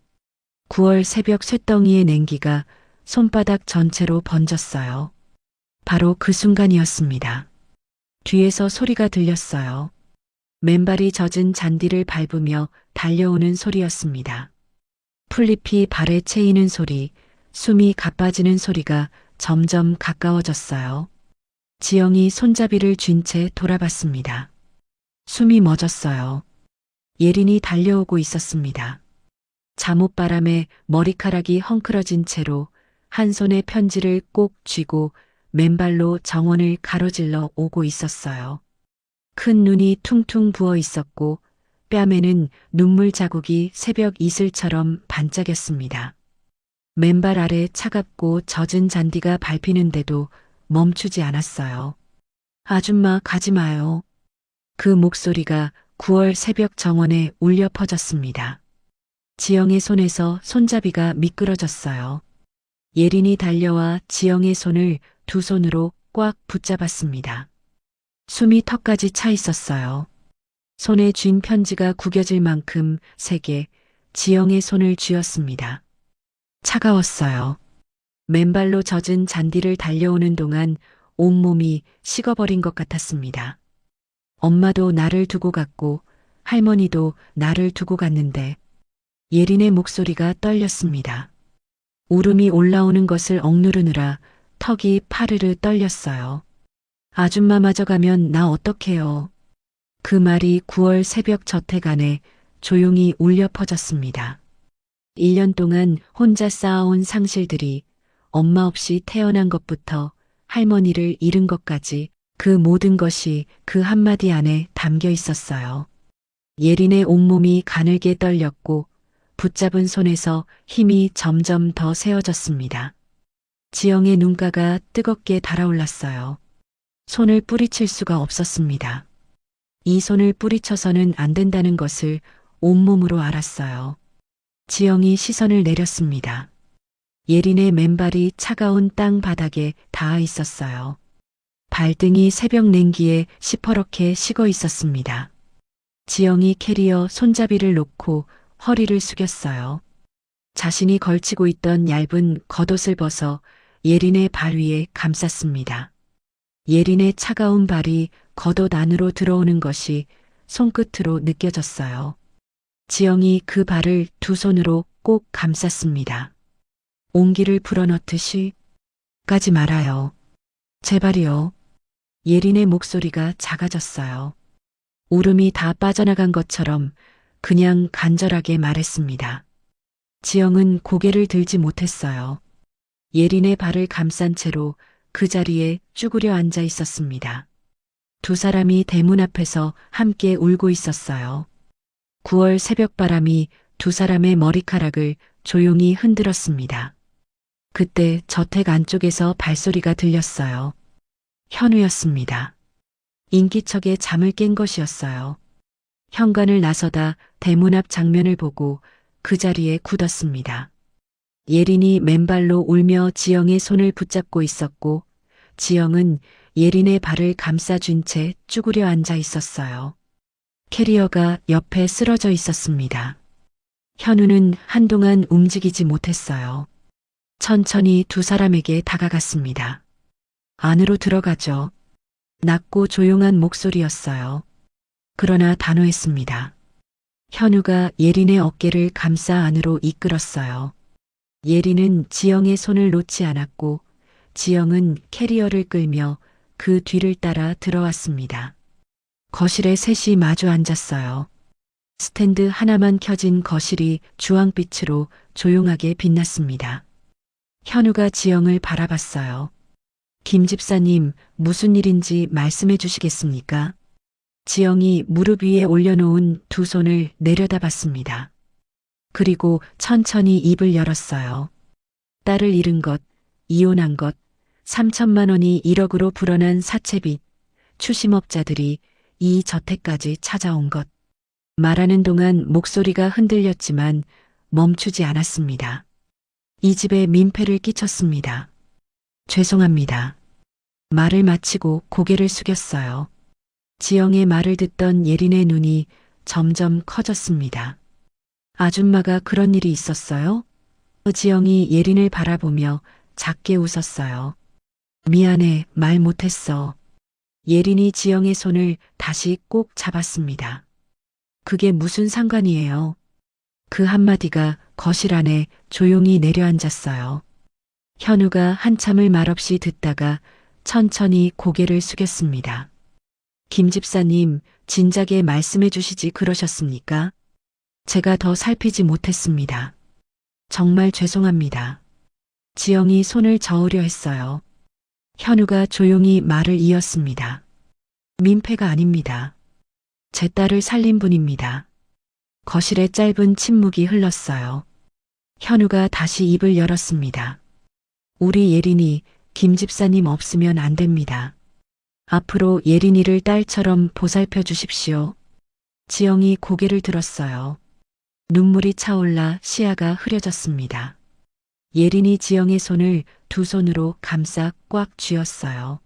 S4: 9월 새벽 쇳덩이의 냉기가 손바닥 전체로 번졌어요. 바로 그 순간이었습니다. 뒤에서 소리가 들렸어요. 맨발이 젖은 잔디를 밟으며 달려오는 소리였습니다. 풀잎이 발에 채이는 소리, 숨이 가빠지는 소리가 점점 가까워졌어요. 지영이 손잡이를 쥔 채 돌아봤습니다. 숨이 멎었어요. 예린이 달려오고 있었습니다. 잠옷바람에 머리카락이 헝클어진 채로 한 손에 편지를 꼭 쥐고 맨발로 정원을 가로질러 오고 있었어요. 큰 눈이 퉁퉁 부어 있었고 뺨에는 눈물 자국이 새벽 이슬처럼 반짝였습니다. 맨발 아래 차갑고 젖은 잔디가 밟히는데도 멈추지 않았어요. 아줌마 가지 마요. 그 목소리가 9월 새벽 정원에 울려 퍼졌습니다. 지영의 손에서 손잡이가 미끄러졌어요. 예린이 달려와 지영의 손을 두 손으로 꽉 붙잡았습니다. 숨이 턱까지 차 있었어요. 손에 쥔 편지가 구겨질 만큼 세게 지영의 손을 쥐었습니다. 차가웠어요. 맨발로 젖은 잔디를 달려오는 동안 온몸이 식어버린 것 같았습니다. 엄마도 나를 두고 갔고 할머니도 나를 두고 갔는데 예린의 목소리가 떨렸습니다. 울음이 올라오는 것을 억누르느라 턱이 파르르 떨렸어요. 아줌마마저 가면 나 어떡해요. 그 말이 9월 새벽 저택 안에 조용히 울려 퍼졌습니다. 1년 동안 혼자 쌓아온 상실들이 엄마 없이 태어난 것부터 할머니를 잃은 것까지 그 모든 것이 그 한마디 안에 담겨 있었어요. 예린의 온몸이 가늘게 떨렸고 붙잡은 손에서 힘이 점점 더 세어졌습니다. 지영의 눈가가 뜨겁게 달아올랐어요. 손을 뿌리칠 수가 없었습니다. 이 손을 뿌리쳐서는 안 된다는 것을 온몸으로 알았어요. 지영이 시선을 내렸습니다. 예린의 맨발이 차가운 땅 바닥에 닿아 있었어요. 발등이 새벽 냉기에 시퍼렇게 식어 있었습니다. 지영이 캐리어 손잡이를 놓고 허리를 숙였어요. 자신이 걸치고 있던 얇은 겉옷을 벗어 예린의 발 위에 감쌌습니다. 예린의 차가운 발이 겉옷 안으로 들어오는 것이 손끝으로 느껴졌어요. 지영이 그 발을 두 손으로 꼭 감쌌습니다. 온기를 불어넣듯이 가지 말아요. 제발이요. 예린의 목소리가 작아졌어요. 울음이 다 빠져나간 것처럼 그냥 간절하게 말했습니다. 지영은 고개를 들지 못했어요. 예린의 발을 감싼 채로 그 자리에 쭈그려 앉아 있었습니다. 두 사람이 대문 앞에서 함께 울고 있었어요. 9월 새벽바람이 두 사람의 머리카락을 조용히 흔들었습니다. 그때 저택 안쪽에서 발소리가 들렸어요. 현우였습니다. 인기척에 잠을 깬 것이었어요. 현관을 나서다 대문 앞 장면을 보고 그 자리에 굳었습니다. 예린이 맨발로 울며 지영의 손을 붙잡고 있었고 지영은 예린의 발을 감싸준 채 쭈그려 앉아 있었어요. 캐리어가 옆에 쓰러져 있었습니다. 현우는 한동안 움직이지 못했어요. 천천히 두 사람에게 다가갔습니다. 안으로 들어가죠. 낮고 조용한 목소리였어요. 그러나 단호했습니다. 현우가 예린의 어깨를 감싸 안으로 이끌었어요. 예린은 지영의 손을 놓지 않았고 지영은 캐리어를 끌며 그 뒤를 따라 들어왔습니다. 거실에 셋이 마주 앉았어요. 스탠드 하나만 켜진 거실이 주황빛으로 조용하게 빛났습니다. 현우가 지영을 바라봤어요. 김 집사님, 무슨 일인지 말씀해 주시겠습니까? 지영이 무릎 위에 올려놓은 두 손을 내려다봤습니다. 그리고 천천히 입을 열었어요. 딸을 잃은 것, 이혼한 것, 3천만 원이 1억으로 불어난 사채빚, 추심업자들이 이 저택까지 찾아온 것. 말하는 동안 목소리가 흔들렸지만 멈추지 않았습니다. 이 집에 민폐를 끼쳤습니다. 죄송합니다. 말을 마치고 고개를 숙였어요. 지영의 말을 듣던 예린의 눈이 점점 커졌습니다. 아줌마가 그런 일이 있었어요? 지영이 예린을 바라보며 작게 웃었어요. 미안해, 말 못했어. 예린이 지영의 손을 다시 꼭 잡았습니다. 그게 무슨 상관이에요? 그 한마디가 거실 안에 조용히 내려앉았어요. 현우가 한참을 말없이 듣다가 천천히 고개를 숙였습니다. 김 집사님, 진작에 말씀해 주시지 그러셨습니까? 제가 더 살피지 못했습니다. 정말 죄송합니다. 지영이 손을 저으려 했어요. 현우가 조용히 말을 이었습니다. 민폐가 아닙니다. 제 딸을 살린 분입니다. 거실에 짧은 침묵이 흘렀어요. 현우가 다시 입을 열었습니다. 우리 예린이 김 집사님 없으면 안 됩니다. 앞으로 예린이를 딸처럼 보살펴 주십시오. 지영이 고개를 들었어요. 눈물이 차올라 시야가 흐려졌습니다. 예린이 지영의 손을 두 손으로 감싸 꽉 쥐었어요.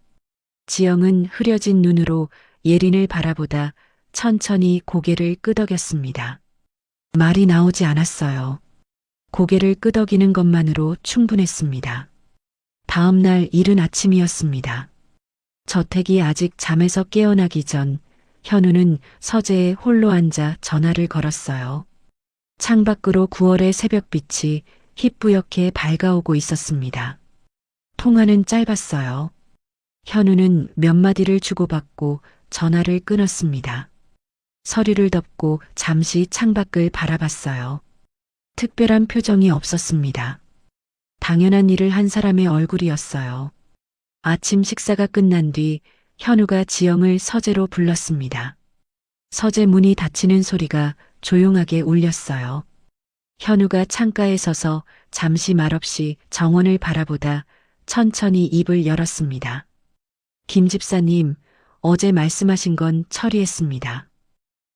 S4: 지영은 흐려진 눈으로 예린을 바라보다 천천히 고개를 끄덕였습니다. 말이 나오지 않았어요. 고개를 끄덕이는 것만으로 충분했습니다. 다음 날 이른 아침이었습니다. 저택이 아직 잠에서 깨어나기 전 현우는 서재에 홀로 앉아 전화를 걸었어요. 창밖으로 9월의 새벽빛이 희뿌옇게 밝아오고 있었습니다. 통화는 짧았어요. 현우는 몇 마디를 주고받고 전화를 끊었습니다. 서류를 덮고 잠시 창밖을 바라봤어요. 특별한 표정이 없었습니다. 당연한 일을 한 사람의 얼굴이었어요. 아침 식사가 끝난 뒤 현우가 지영을 서재로 불렀습니다. 서재 문이 닫히는 소리가 조용하게 울렸어요. 현우가 창가에 서서 잠시 말없이 정원을 바라보다 천천히 입을 열었습니다. 김 집사님, 어제 말씀하신 건 처리했습니다.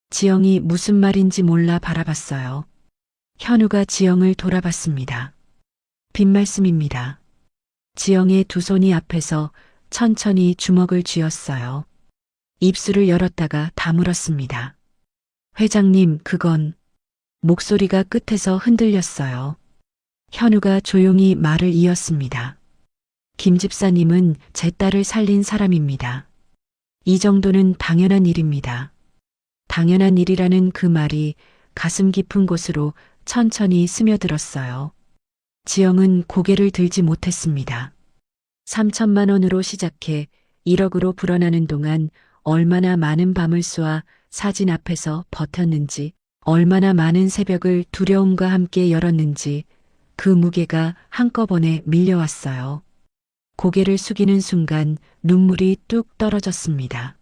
S4: 지영이 무슨 말인지 몰라 바라봤어요. 현우가 지영을 돌아봤습니다. 빈말씀입니다. 지영의 두 손이 앞에서 천천히 주먹을 쥐었어요. 입술을 열었다가 다물었습니다. 회장님, 그건... 목소리가 끝에서 흔들렸어요. 현우가 조용히 말을 이었습니다. 김 집사님은 제 딸을 살린 사람입니다. 이 정도는 당연한 일입니다. 당연한 일이라는 그 말이 가슴 깊은 곳으로 천천히 스며들었어요. 지영은 고개를 들지 못했습니다. 3천만 원으로 시작해 1억으로 불어나는 동안 얼마나 많은 밤을 쏘아 사진 앞에서 버텼는지, 얼마나 많은 새벽을 두려움과 함께 열었는지 그 무게가 한꺼번에 밀려왔어요. 고개를 숙이는 순간 눈물이 뚝 떨어졌습니다.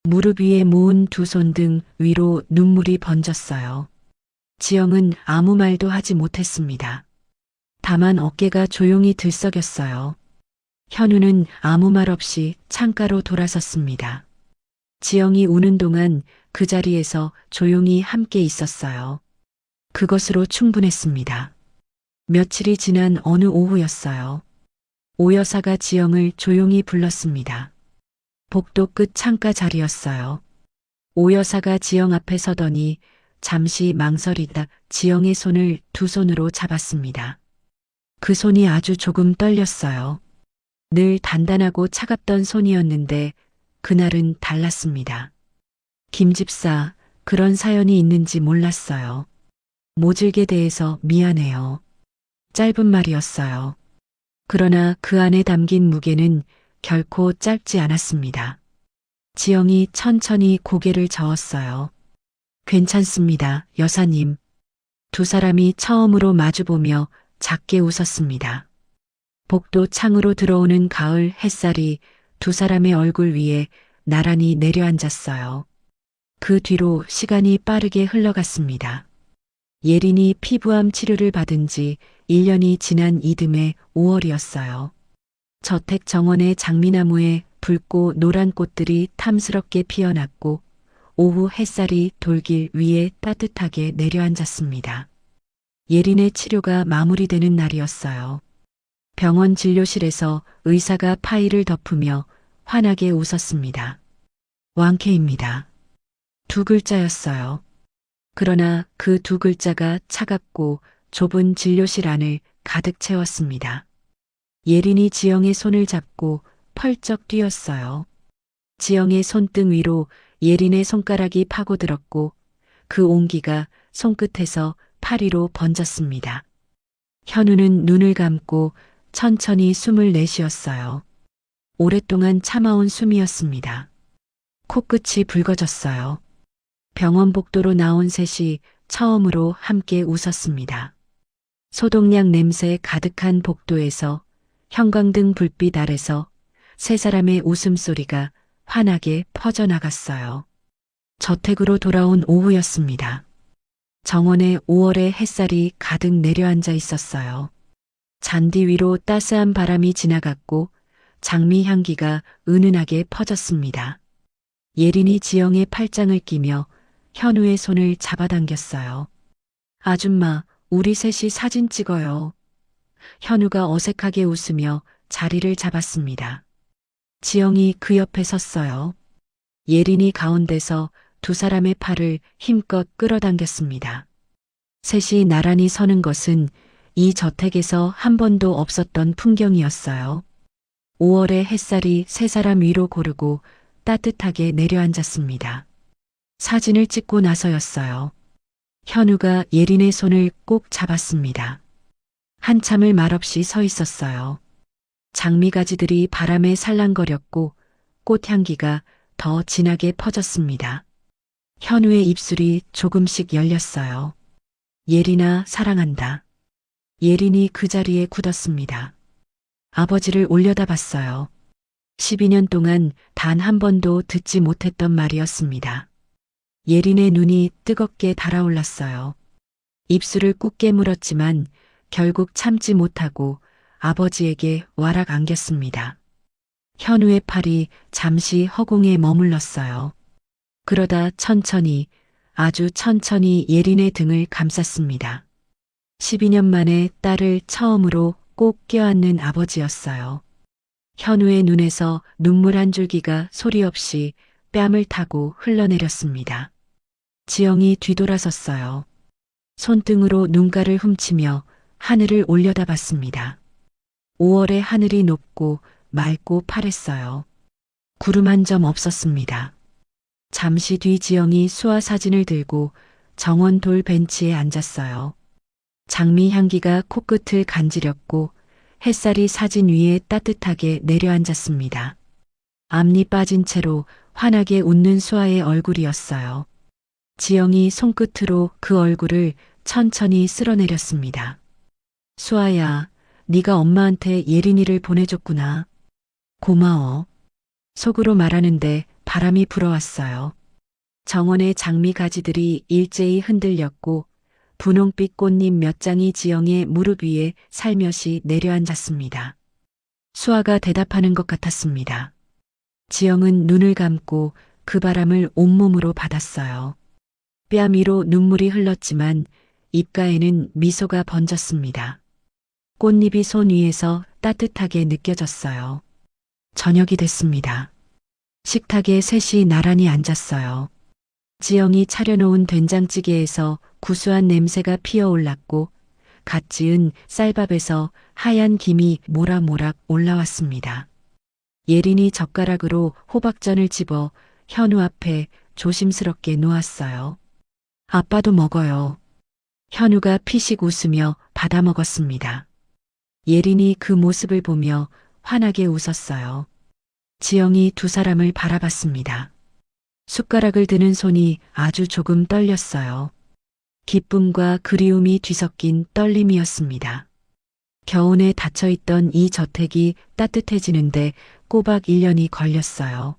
S4: 무릎 위에 모은 두 손 등 위로 눈물이 번졌어요. 지영은 아무 말도 하지 못했습니다. 다만 어깨가 조용히 들썩였어요. 현우는 아무 말 없이 창가로 돌아섰습니다. 지영이 우는 동안 그 자리에서 조용히 함께 있었어요. 그것으로 충분했습니다. 며칠이 지난 어느 오후였어요. 오 여사가 지영을 조용히 불렀습니다. 복도 끝 창가 자리였어요. 오 여사가 지영 앞에 서더니 잠시 망설이다 지영의 손을 두 손으로 잡았습니다. 그 손이 아주 조금 떨렸어요. 늘 단단하고 차갑던 손이었는데 그날은 달랐습니다. 김 집사, 그런 사연이 있는지 몰랐어요. 모질게 대해서 미안해요. 짧은 말이었어요. 그러나 그 안에 담긴 무게는 결코 짧지 않았습니다. 지영이 천천히 고개를 저었어요. 괜찮습니다, 여사님. 두 사람이 처음으로 마주보며 작게 웃었습니다. 복도 창으로 들어오는 가을 햇살이 두 사람의 얼굴 위에 나란히 내려앉았어요. 그 뒤로 시간이 빠르게 흘러갔습니다. 예린이 피부암 치료를 받은 지 1년이 지난 이듬해 5월이었어요. 저택 정원의 장미나무에 붉고 노란 꽃들이 탐스럽게 피어났고 오후 햇살이 돌길 위에 따뜻하게 내려앉았습니다. 예린의 치료가 마무리되는 날이었어요. 병원 진료실에서 의사가 파일을 덮으며 환하게 웃었습니다. 왕쾌입니다. 두 글자였어요. 그러나 그 두 글자가 차갑고 좁은 진료실 안을 가득 채웠습니다. 예린이 지영의 손을 잡고 펄쩍 뛰었어요. 지영의 손등 위로 예린의 손가락이 파고들었고 그 온기가 손끝에서 팔 위로 번졌습니다. 현우는 눈을 감고 천천히 숨을 내쉬었어요. 오랫동안 참아온 숨이었습니다. 코끝이 붉어졌어요. 병원 복도로 나온 셋이 처음으로 함께 웃었습니다. 소독약 냄새 가득한 복도에서 형광등 불빛 아래서 세 사람의 웃음소리가 환하게 퍼져나갔어요. 저택으로 돌아온 오후였습니다. 정원에 5월의 햇살이 가득 내려앉아 있었어요. 잔디 위로 따스한 바람이 지나갔고 장미 향기가 은은하게 퍼졌습니다. 예린이 지영의 팔짱을 끼며 현우의 손을 잡아당겼어요. 아줌마, 우리 셋이 사진 찍어요. 현우가 어색하게 웃으며 자리를 잡았습니다. 지영이 그 옆에 섰어요. 예린이 가운데서 두 사람의 팔을 힘껏 끌어당겼습니다. 셋이 나란히 서는 것은 이 저택에서 한 번도 없었던 풍경이었어요. 5월의 햇살이 세 사람 위로 고르고 따뜻하게 내려앉았습니다. 사진을 찍고 나서였어요. 현우가 예린의 손을 꼭 잡았습니다. 한참을 말없이 서 있었어요. 장미가지들이 바람에 살랑거렸고 꽃향기가 더 진하게 퍼졌습니다. 현우의 입술이 조금씩 열렸어요. 예린아, 사랑한다. 예린이 그 자리에 굳었습니다. 아버지를 올려다봤어요. 12년 동안 단 한 번도 듣지 못했던 말이었습니다. 예린의 눈이 뜨겁게 달아올랐어요. 입술을 꾹 깨물었지만 결국 참지 못하고 아버지에게 와락 안겼습니다. 현우의 팔이 잠시 허공에 머물렀어요. 그러다 천천히, 아주 천천히 예린의 등을 감쌌습니다. 12년 만에 딸을 처음으로 꼭 껴안는 아버지였어요. 현우의 눈에서 눈물 한 줄기가 소리 없이 뺨을 타고 흘러내렸습니다. 지영이 뒤돌아섰어요. 손등으로 눈가를 훔치며 하늘을 올려다봤습니다. 5월의 하늘이 높고 맑고 파랬어요. 구름 한 점 없었습니다. 잠시 뒤 지영이 수화 사진을 들고 정원 돌 벤치에 앉았어요. 장미 향기가 코끝을 간지렸고 햇살이 사진 위에 따뜻하게 내려앉았습니다. 앞니 빠진 채로 환하게 웃는 수아의 얼굴이었어요. 지영이 손끝으로 그 얼굴을 천천히 쓸어내렸습니다. 수아야, 네가 엄마한테 예린이를 보내줬구나. 고마워. 속으로 말하는데 바람이 불어왔어요. 정원의 장미 가지들이 일제히 흔들렸고 분홍빛 꽃잎 몇 장이 지영의 무릎 위에 살며시 내려앉았습니다. 수아가 대답하는 것 같았습니다. 지영은 눈을 감고 그 바람을 온몸으로 받았어요. 뺨 위로 눈물이 흘렀지만 입가에는 미소가 번졌습니다. 꽃잎이 손 위에서 따뜻하게 느껴졌어요. 저녁이 됐습니다. 식탁에 셋이 나란히 앉았어요. 지영이 차려놓은 된장찌개에서 구수한 냄새가 피어올랐고 갓 지은 쌀밥에서 하얀 김이 모락모락 올라왔습니다. 예린이 젓가락으로 호박전을 집어 현우 앞에 조심스럽게 놓았어요. 아빠도 먹어요. 현우가 피식 웃으며 받아 먹었습니다. 예린이 그 모습을 보며 환하게 웃었어요. 지영이 두 사람을 바라봤습니다. 숟가락을 드는 손이 아주 조금 떨렸어요. 기쁨과 그리움이 뒤섞인 떨림이었습니다. 겨우내 닫혀있던 이 저택이 따뜻해지는데 꼬박 1년이 걸렸어요.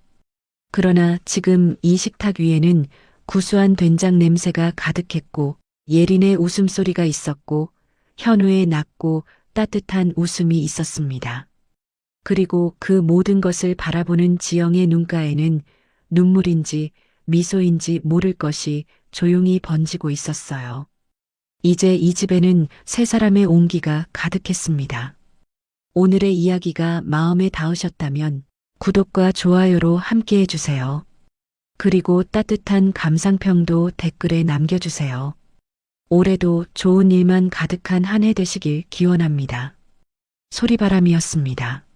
S4: 그러나 지금 이 식탁 위에는 구수한 된장 냄새가 가득했고 예린의 웃음소리가 있었고 현우의 낮고 따뜻한 웃음이 있었습니다. 그리고 그 모든 것을 바라보는 지영의 눈가에는 눈물인지 미소인지 모를 것이 조용히 번지고 있었어요. 이제 이 집에는 세 사람의 온기가 가득했습니다. 오늘의 이야기가 마음에 닿으셨다면 구독과 좋아요로 함께 해주세요. 그리고 따뜻한 감상평도 댓글에 남겨주세요. 올해도 좋은 일만 가득한 한 해 되시길 기원합니다. 소리바람이었습니다.